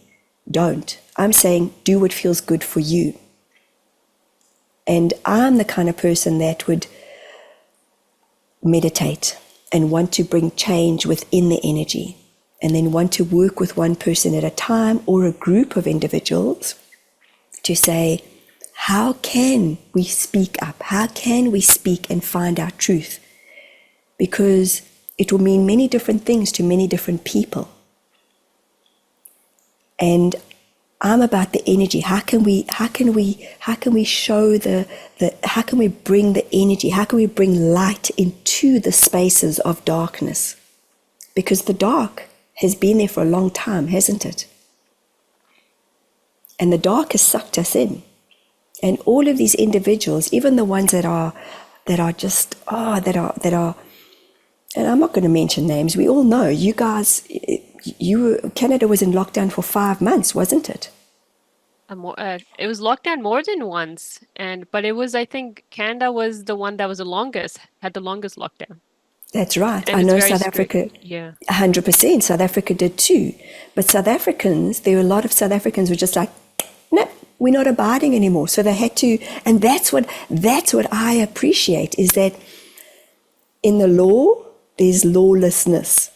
S2: don't. I'm saying, do what feels good for you. And I'm the kind of person that would meditate and want to bring change within the energy, and then want to work with one person at a time or a group of individuals to say, how can we speak up? How can we speak and find our truth? Because it will mean many different things to many different people. And I'm about the energy. How can we show how can we bring the energy? How can we bring light into the spaces of darkness? Because the dark has been there for a long time, hasn't it? And the dark has sucked us in. And all of these individuals, even the ones that are, and I'm not going to mention names. We all know, you guys, Canada was in lockdown for 5 months, wasn't it?
S1: It was locked down more than once, but it was, I think, Canada was the one that was had the longest lockdown.
S2: That's right.
S1: And
S2: I know
S1: very
S2: South
S1: strict.
S2: Africa,
S1: Yeah.
S2: 100%. South Africa did too. But there were a lot of South Africans who were just like, no, we're not abiding anymore. So they had to, and that's what I appreciate, is that in the law, there's lawlessness.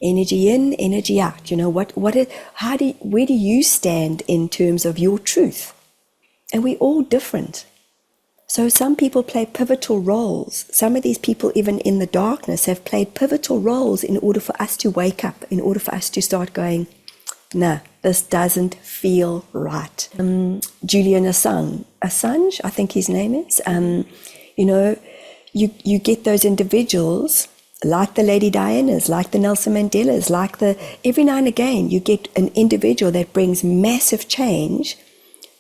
S2: Energy in, energy out. Where do you stand in terms of your truth? And we're all different. So some people play pivotal roles. Some of these people, even in the darkness, have played pivotal roles in order for us to wake up, in order for us to start going, nah, this doesn't feel right. Julian Assange, I think his name is, you get those individuals like the Lady Dianas, like the Nelson Mandelas, every now and again you get an individual that brings massive change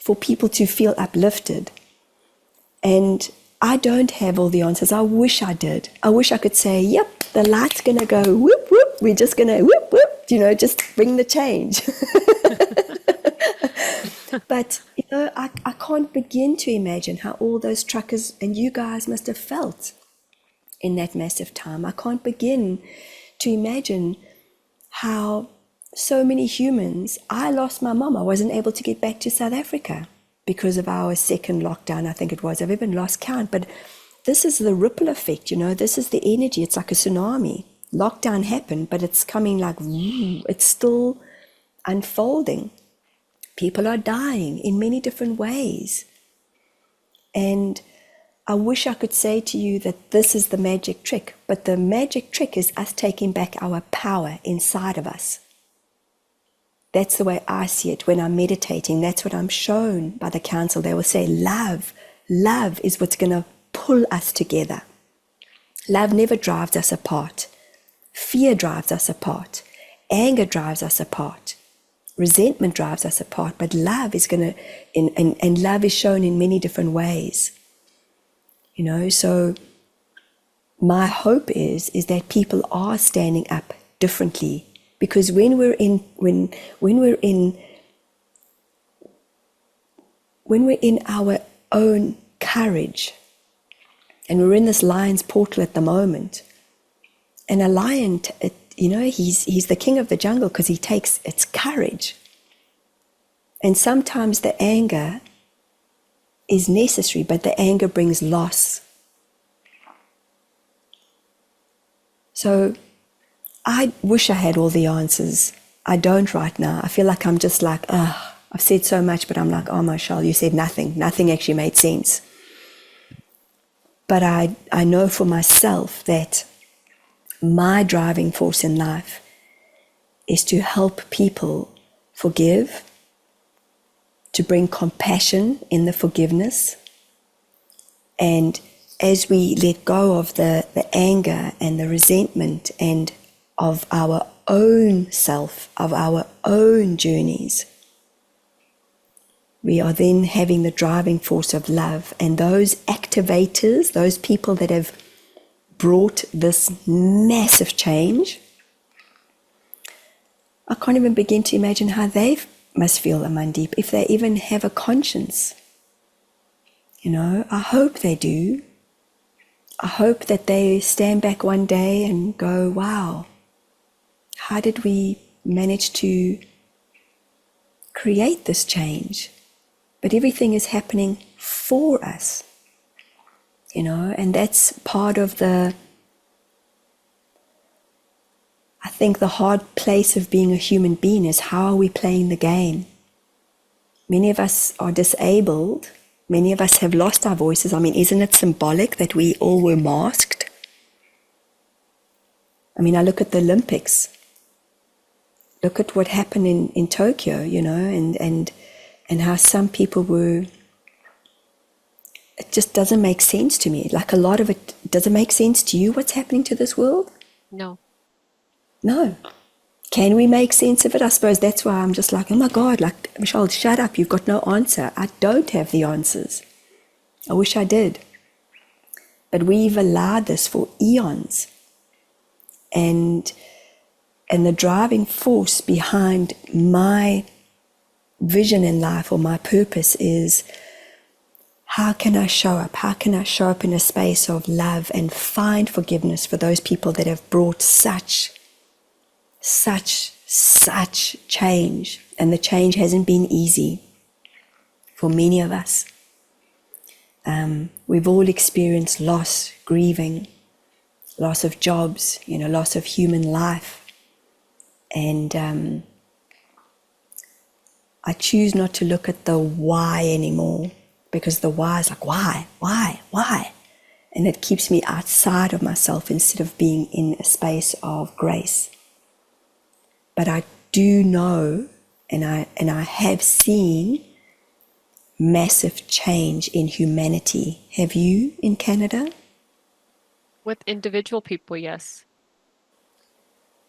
S2: for people to feel uplifted. And I don't have all the answers. I wish I did. I wish I could say, yep, the light's going to go whoop, whoop. We're just going to whoop, whoop, just bring the change. But, I can't begin to imagine how all those truckers and you guys must have felt in that massive time. I can't begin to imagine how so many humans, I lost my mom. I wasn't able to get back to South Africa because of our second lockdown, I think it was. I've even lost count, but this is the ripple effect, this is the energy. It's like a tsunami. Lockdown happened, but it's coming like, it's still unfolding. People are dying in many different ways. And I wish I could say to you that this is the magic trick, but the magic trick is us taking back our power inside of us. That's the way I see it when I'm meditating. That's what I'm shown by the council. They will say, love is what's going to pull us together. Love never drives us apart. Fear drives us apart. Anger drives us apart. Resentment drives us apart. But love is going to, and love is shown in many different ways. So my hope is that people are standing up differently, because when we're in our own courage, and we're in this lion's portal at the moment, and a lion, he's the king of the jungle because it's courage, and sometimes the anger is necessary, but the anger brings loss. So I wish I had all the answers. I don't right now. I feel like I'm just like, I've said so much, but I'm like, oh, Marshall, you said nothing. Nothing actually made sense. But I know for myself that my driving force in life is to help people forgive, to bring compassion in the forgiveness. And as we let go of the anger and the resentment and of our own self, of our own journeys, we are then having the driving force of love. And those activators, those people that have brought this massive change, I can't even begin to imagine how they must feel, Amandeep, if they even have a conscience. I hope they do. I hope that they stand back one day and go, wow, how did we manage to create this change? But everything is happening for us, and that's part of I think the hard place of being a human being is, how are we playing the game? Many of us are disabled. Many of us have lost our voices. I mean, isn't it symbolic that we all were masked? I mean, I look at the Olympics. Look at what happened in Tokyo, and how some people were... It just doesn't make sense to me. Like, a lot of it doesn't make sense to you, what's happening to this world?
S1: No.
S2: Can we make sense of it? I suppose that's why I'm just like, oh my God, like, Michelle, shut up, you've got no answer. I don't have the answers. I wish I did. But we've allowed this for eons. And the driving force behind my vision in life, or my purpose, is, how can I show up? How can I show up in a space of love and find forgiveness for those people that have brought such change? And the change hasn't been easy for many of us. We've all experienced loss, grieving, loss of jobs, loss of human life. And I choose not to look at the why anymore, because the why is like, why? And it keeps me outside of myself instead of being in a space of grace. But I do know, and I have seen massive change in humanity. Have you, in Canada?
S1: With individual people, yes.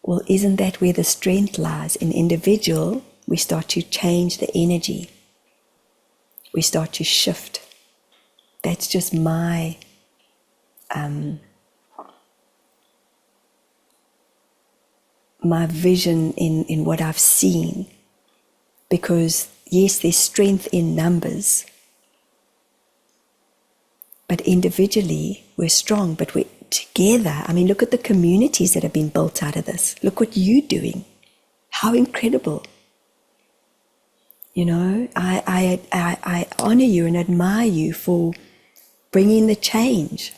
S2: Well, isn't that where the strength lies? In individual, we start to change the energy. We start to shift. That's just my my vision in what I've seen. Because yes, there's strength in numbers, but individually we're strong, but we're together. I mean, look at the communities that have been built out of this. Look what you're doing. How incredible. You know, I honor you and admire you for bringing the change.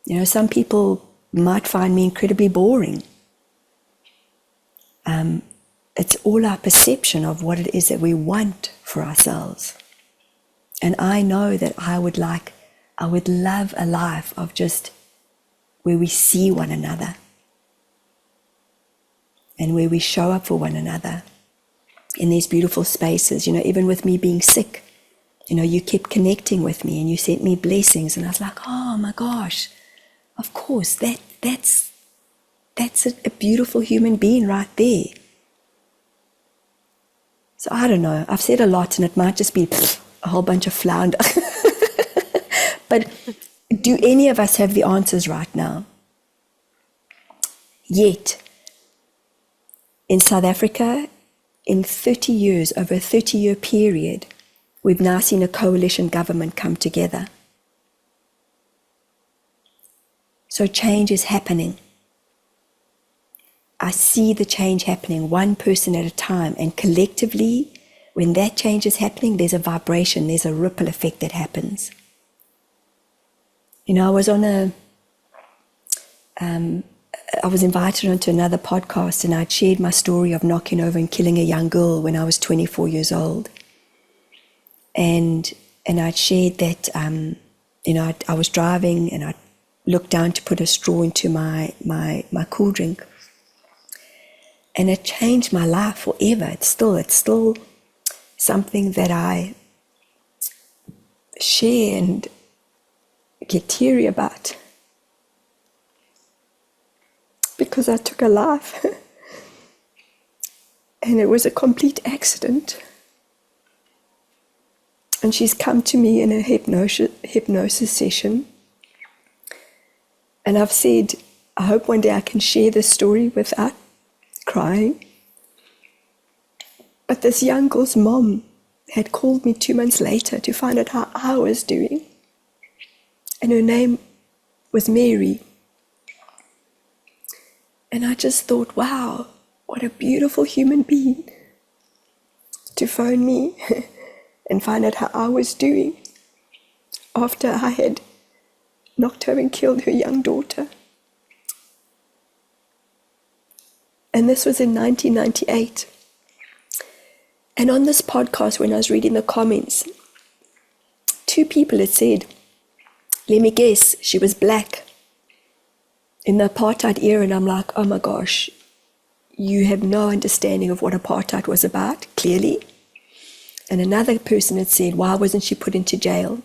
S2: You know, some people might find me incredibly boring. It's all our perception of what it is that we want for ourselves. And I know that I would love a life of just where we see one another and where we show up for one another in these beautiful spaces. You know, even with me being sick, you know, you kept connecting with me and you sent me blessings, and I was like, oh my gosh, of course, that's a beautiful human being right there. So I don't know, I've said a lot and it might just be a whole bunch of flounder. But do any of us have the answers right now? Yet, in South Africa, in 30 years, over a 30-year period, we've now seen a coalition government come together. So change is happening. I see the change happening one person at a time, and collectively, when that change is happening, there's a vibration, there's a ripple effect that happens. You know, I was invited onto another podcast, and I'd shared my story of knocking over and killing a young girl when I was 24 years old. And I'd shared that, you know, I was driving and I looked down to put a straw into my cool drink. And it changed my life forever. It's still something that I share and get teary about. Because I took a life. And it was a complete accident. And she's come to me in a hypnosis session. And I've said, I hope one day I can share this story without crying. But this young girl's mom had called me 2 months later to find out how I was doing. And her name was Mary. And I just thought, wow, what a beautiful human being to phone me and find out how I was doing after I had knocked her and killed her young daughter. And this was in 1998. And on this podcast, when I was reading the comments, 2 people had said, let me guess, she was black in the apartheid era. And I'm like, oh my gosh, you have no understanding of what apartheid was about, clearly. And another person had said, why wasn't she put into jail?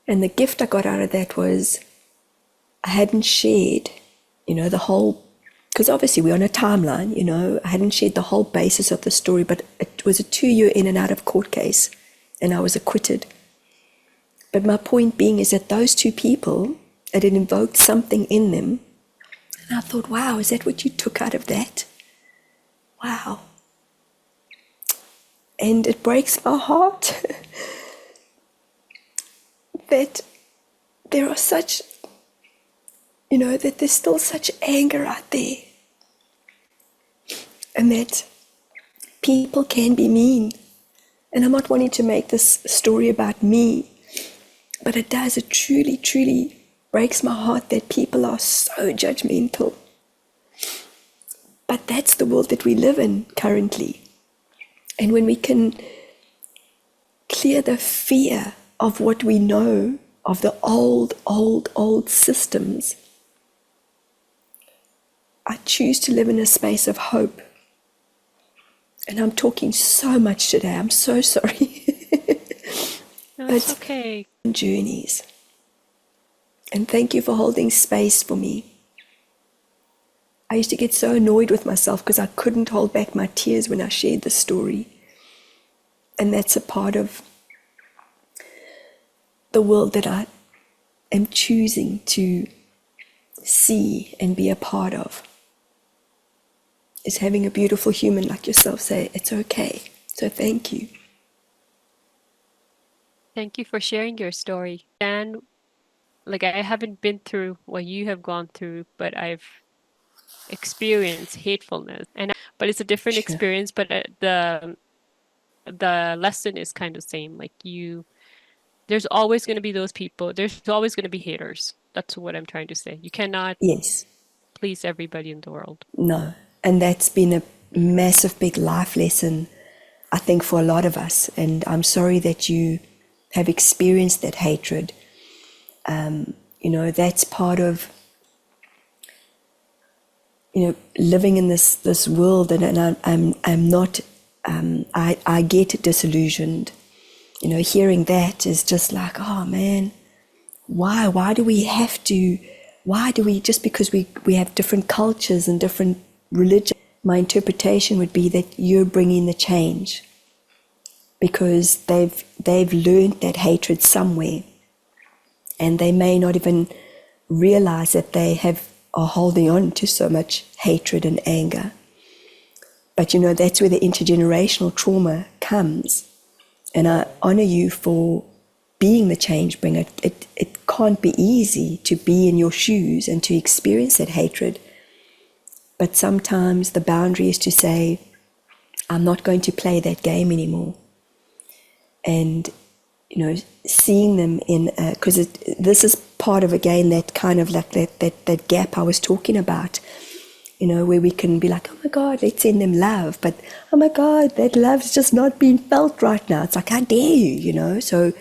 S2: And the gift I got out of that was, I hadn't shared, you know, the whole, because obviously we're on a timeline, you know, I hadn't shared the whole basis of the story, but it was a 2-year in and out of court case, and I was acquitted. But my point being is that those 2 people, it had invoked something in them, and I thought, wow, is that what you took out of that? Wow. And it breaks my heart that there are such, you know, that there's still such anger out there. And that people can be mean. And I'm not wanting to make this story about me, but it does, it truly, truly breaks my heart that people are so judgmental. But that's the world that we live in currently. And when we can clear the fear of what we know of the old systems, I choose to live in a space of hope. And I'm talking so much today. I'm so sorry.
S1: No, it's okay.
S2: Journeys. And thank you for holding space for me. I used to get so annoyed with myself because I couldn't hold back my tears when I shared the story. And that's a part of the world that I am choosing to see and be a part of, is having a beautiful human like yourself say, it's okay. So thank you.
S1: Thank you for sharing your story. And like I haven't been through what you have gone through, but I've experienced hatefulness. But it's a different
S2: Sure.
S1: experience, but the lesson is kind of same. Like there's always going to be those people. There's always going to be haters. That's what I'm trying to say. You cannot
S2: Yes.
S1: please everybody in the world.
S2: No. And that's been a massive, big life lesson, I think, for a lot of us. And I'm sorry that you have experienced that hatred. That's part of, living in this world. And I'm not, I get disillusioned. Hearing that is just like, oh man, why do we have to, just because we have different cultures and different religions. My interpretation would be that you're bringing the change because they've learned that hatred somewhere, and they may not even realize that they are holding on to so much hatred and anger. But that's where the intergenerational trauma comes. And I honor you for being the change bringer. It can't be easy to be in your shoes and to experience that hatred. But sometimes the boundary is to say, I'm not going to play that game anymore. And, seeing them in, because this is part of, again, that kind of like that gap I was talking about, where we can be like, oh my God, let's send them love. But, oh my God, that love's just not being felt right now. It's like, how dare you, So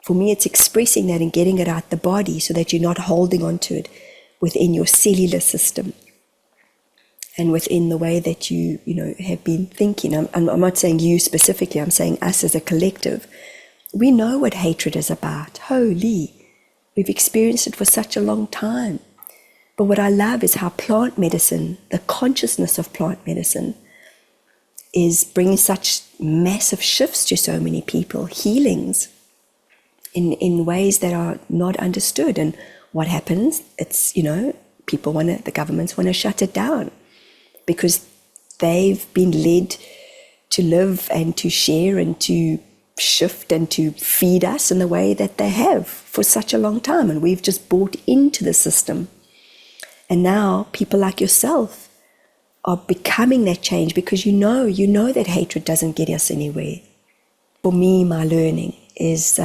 S2: for me, it's expressing that and getting it out the body so that you're not holding on to it within your cellular system. And within the way that you have been thinking. I'm not saying you specifically, I'm saying us as a collective. We know what hatred is about. Holy, we've experienced it for such a long time. But what I love is how plant medicine, the consciousness of plant medicine, is bringing such massive shifts to so many people, healings in ways that are not understood. And what happens? It's, the governments want to shut it down, because they've been led to live and to share and to shift and to feed us in the way that they have for such a long time. And we've just bought into the system. And now people like yourself are becoming that change, because you know that hatred doesn't get us anywhere. For me, my learning is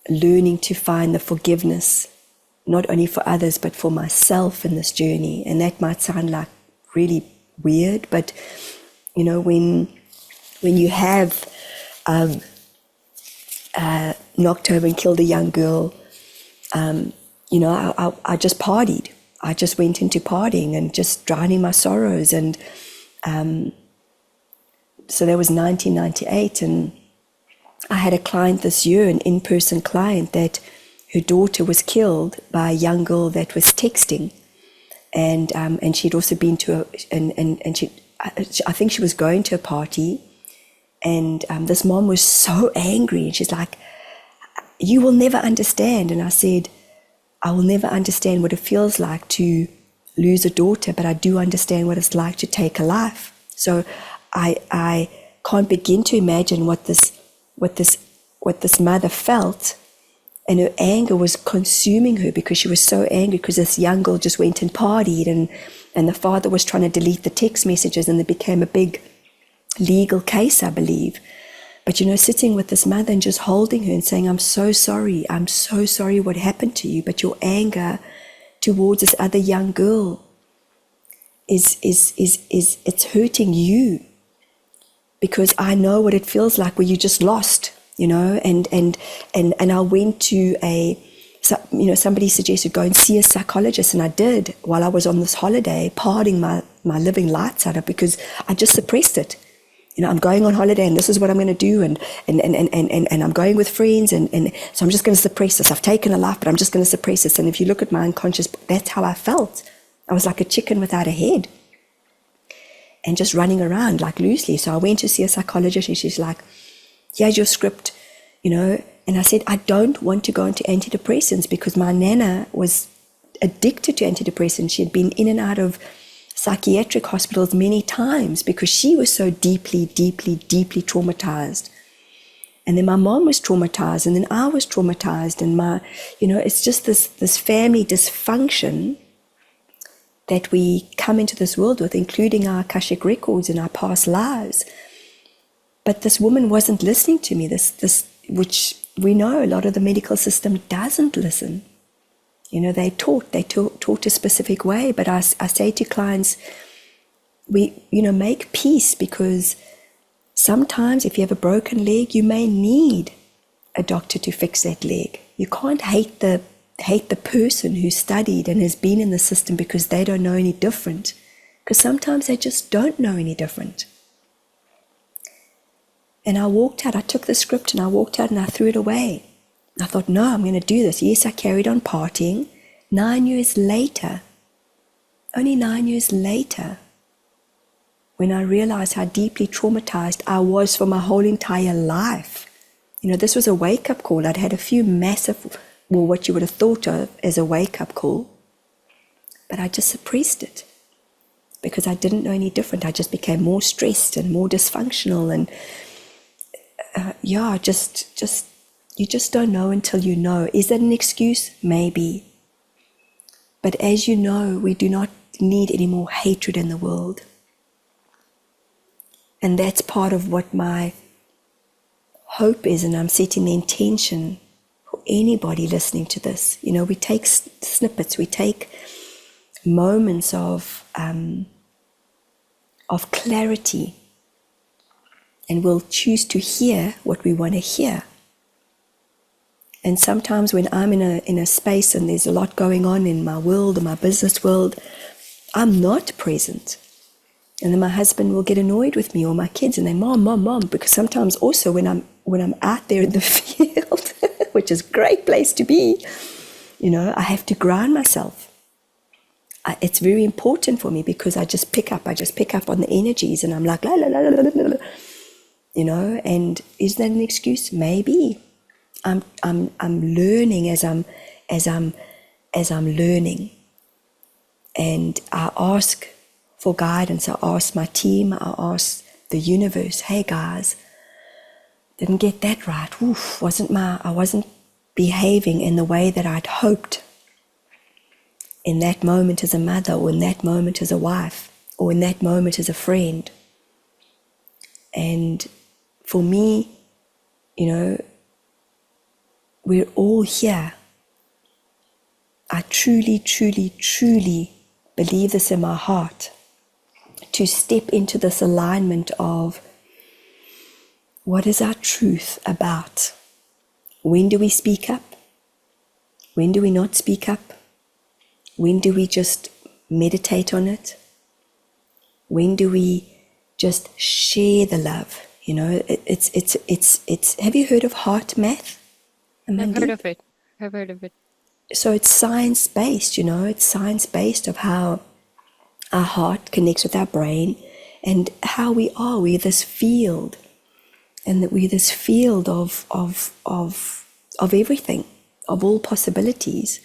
S2: learning to find the forgiveness, not only for others, but for myself in this journey. And that might sound like really weird, but when you have knocked over and killed a young girl, I just partied. I just went into partying and just drowning my sorrows. And so that was 1998, and I had a client this year, an in-person client, that her daughter was killed by a young girl that was texting. And she'd also been to I think she was going to a party, and this mom was so angry, and she's like, you will never understand. And I said, I will never understand what it feels like to lose a daughter, but I do understand what it's like to take a life. So I can't begin to imagine what this mother felt. And her anger was consuming her, because she was so angry because this young girl just went and partied, and the father was trying to delete the text messages, and it became a big legal case, I believe. But sitting with this mother and just holding her and saying, I'm so sorry what happened to you, but your anger towards this other young girl is it's hurting you, because I know what it feels like where you just lost. And I went to somebody suggested go and see a psychologist, and I did while I was on this holiday, partying my living lights out, because I just suppressed it. I'm going on holiday, and this is what I'm going to do, and I'm going with friends, and so I'm just going to suppress this. I've taken a life, but I'm just going to suppress this. And if you look at my unconscious, that's how I felt. I was like a chicken without a head and just running around like loosely. So I went to see a psychologist and she's like, here's your script, you know. And I said, I don't want to go into antidepressants because my nana was addicted to antidepressants. She had been in and out of psychiatric hospitals many times because she was so deeply, deeply, deeply traumatized. And then my mom was traumatized, and then I was traumatized, and it's just this family dysfunction that we come into this world with, including our Akashic records and our past lives. But this woman wasn't listening to me, this which we know a lot of the medical system doesn't listen. You know, they taught a specific way, but I say to clients, make peace, because sometimes if you have a broken leg, you may need a doctor to fix that leg. You can't hate the person who studied and has been in the system because they don't know any different, because sometimes they just don't know any different. And I walked out, I took the script and I walked out and I threw it away. I thought, no, I'm going to do this. Yes, I carried on partying. 9 years later, only 9 years later, when I realized how deeply traumatized I was for my whole entire life. You know, this was a wake-up call. I'd had a few massive, what you would have thought of as a wake-up call, but I just suppressed it because I didn't know any different. I just became more stressed and more dysfunctional, and you just don't know until you know. Is that an excuse? Maybe. But as you know, we do not need any more hatred in the world. And that's part of what my hope is, and I'm setting the intention for anybody listening to this. You know, we take snippets, we take moments of clarity, and we'll choose to hear what we want to hear. And sometimes when I'm in a space and there's a lot going on in my world, in my business world, I'm not present. And then my husband will get annoyed with me, or my kids, and they, mom, because sometimes also when I'm out there in the field, which is a great place to be, you know, I have to ground myself. It's very important for me because I just pick up on the energies, and I'm like, la, la, la, la, la, la, you know. And is that an excuse? Maybe. I'm learning as I'm learning, and I ask for guidance. I ask my team, I ask the universe, hey guys, didn't get that right. I wasn't behaving in the way that I'd hoped in that moment as a mother, or in that moment as a wife, or in that moment as a friend. And for me, you know, we're all here. I truly, truly, truly believe this in my heart, to step into this alignment of what is our truth about. When do we speak up? When do we not speak up? When do we just meditate on it? When do we just share the love? You know, it's have you heard of heart math, Amanda?
S1: I've heard of it.
S2: So it's science-based, you know, it's science-based of how our heart connects with our brain, and how we're this field, and that we're this field of everything, of all possibilities.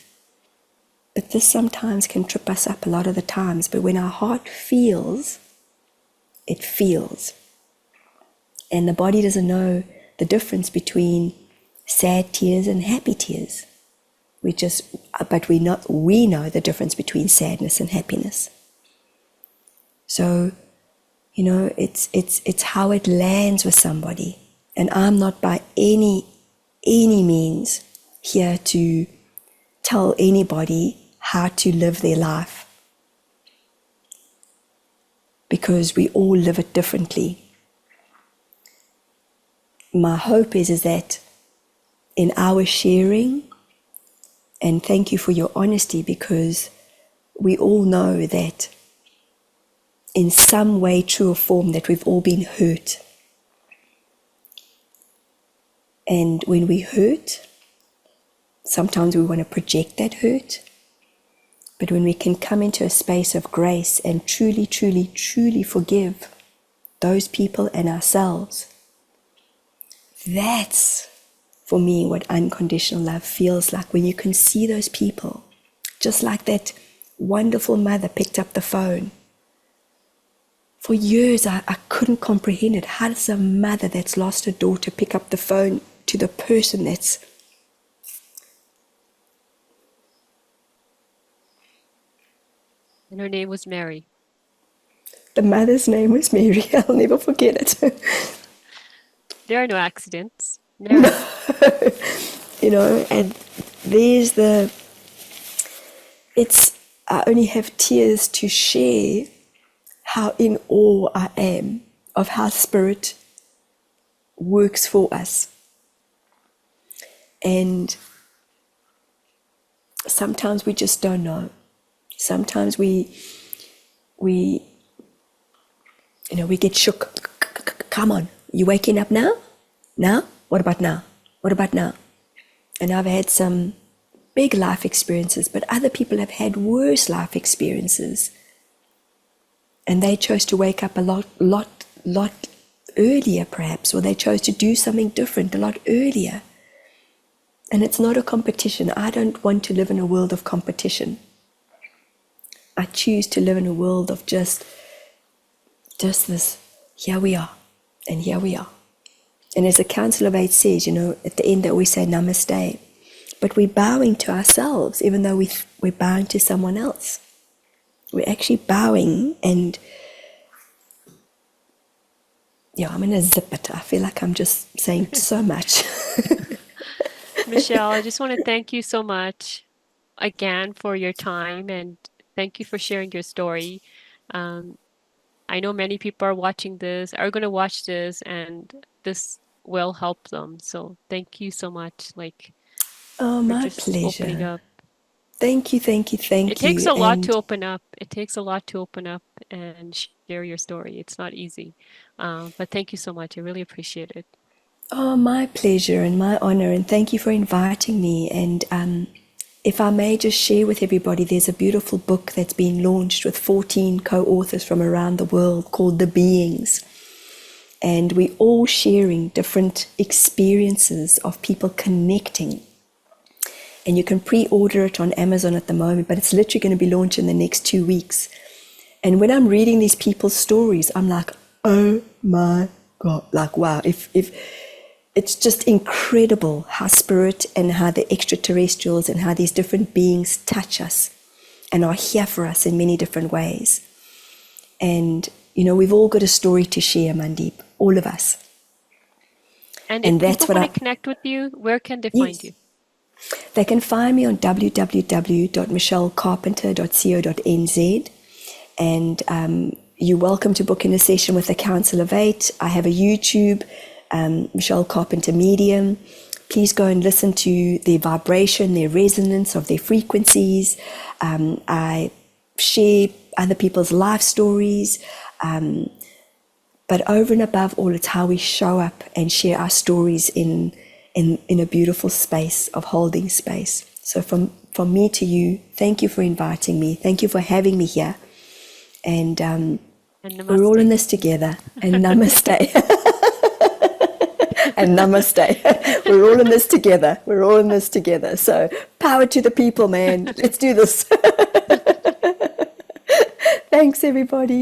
S2: But this sometimes can trip us up a lot of the times. But when our heart feels, it feels. And the body doesn't know the difference between sad tears and happy tears. We know the difference between sadness and happiness. So, you know, it's how it lands with somebody. And I'm not by any means here to tell anybody how to live their life, because we all live it differently. My hope is that in our sharing, and thank you for your honesty, because we all know that in some way, true or form, that we've all been hurt. And when we hurt, sometimes we want to project that hurt. But when we can come into a space of grace and truly, truly, truly forgive those people and ourselves, that's for me what unconditional love feels like. When you can see those people, just like that wonderful mother picked up the phone. For years, I couldn't comprehend it. How does a mother that's lost her daughter pick up the phone to the person that's...
S1: And her name was Mary.
S2: The mother's name was Mary. I'll never forget it.
S1: There are no accidents. Mary.
S2: You know, and there's I only have tears to share how in awe I am of how Spirit works for us. And sometimes we just don't know. Sometimes we get shook. Come on, you waking up now? Now? What about now? What about now? And I've had some big life experiences, but other people have had worse life experiences. And they chose to wake up a lot earlier, perhaps, or they chose to do something different a lot earlier. And it's not a competition. I don't want to live in a world of competition. I choose to live in a world of just this, here we are, and here we are. And as the Council of Eight says, at the end they always say namaste. But we're bowing to ourselves, even though we're bowing to someone else. We're actually bowing, and I'm going to zip it. I feel like I'm just saying so much.
S1: Michelle, I just want to thank you so much again for your time, and thank you for sharing your story. I know many people are going to watch this, and this will help them. So thank you so much,
S2: Oh,
S1: for
S2: my
S1: just opening
S2: pleasure.
S1: up.
S2: Thank you.
S1: It takes a lot
S2: And
S1: to open up. It takes a lot to open up and share your story. It's not easy. But thank you so much. I really appreciate it.
S2: oh, my pleasure and my honor, and thank you for inviting me. And if I may just share with everybody, there's a beautiful book that's been launched with 14 co-authors from around the world called The Beings. And we're all sharing different experiences of people connecting. And you can pre-order it on Amazon at the moment, but it's literally going to be launched in the next 2 weeks. And when I'm reading these people's stories, I'm like, oh my God, like, wow. If it's just incredible how Spirit and how the extraterrestrials and how these different beings touch us and are here for us in many different ways. And, we've all got a story to share, Mandeep, all of us.
S1: And
S2: And
S1: if
S2: that's
S1: people
S2: what
S1: want to connect with you, where can they find
S2: Yes.
S1: you?
S2: They can find me on www.michellecarpenter.co.nz, and you're welcome to book in a session with the Council of Eight. I have a YouTube, Michelle Carpenter Medium. Please go and listen to their vibration, their resonance of their frequencies. I share other people's life stories. But over and above all, it's how we show up and share our stories in a beautiful space of holding space. So from me to you, thank you for inviting me. Thank you for having me here. And we're all in this together. And namaste. And namaste. We're all in this together. We're all in this together. So power to the people, man. Let's do this. Thanks, everybody.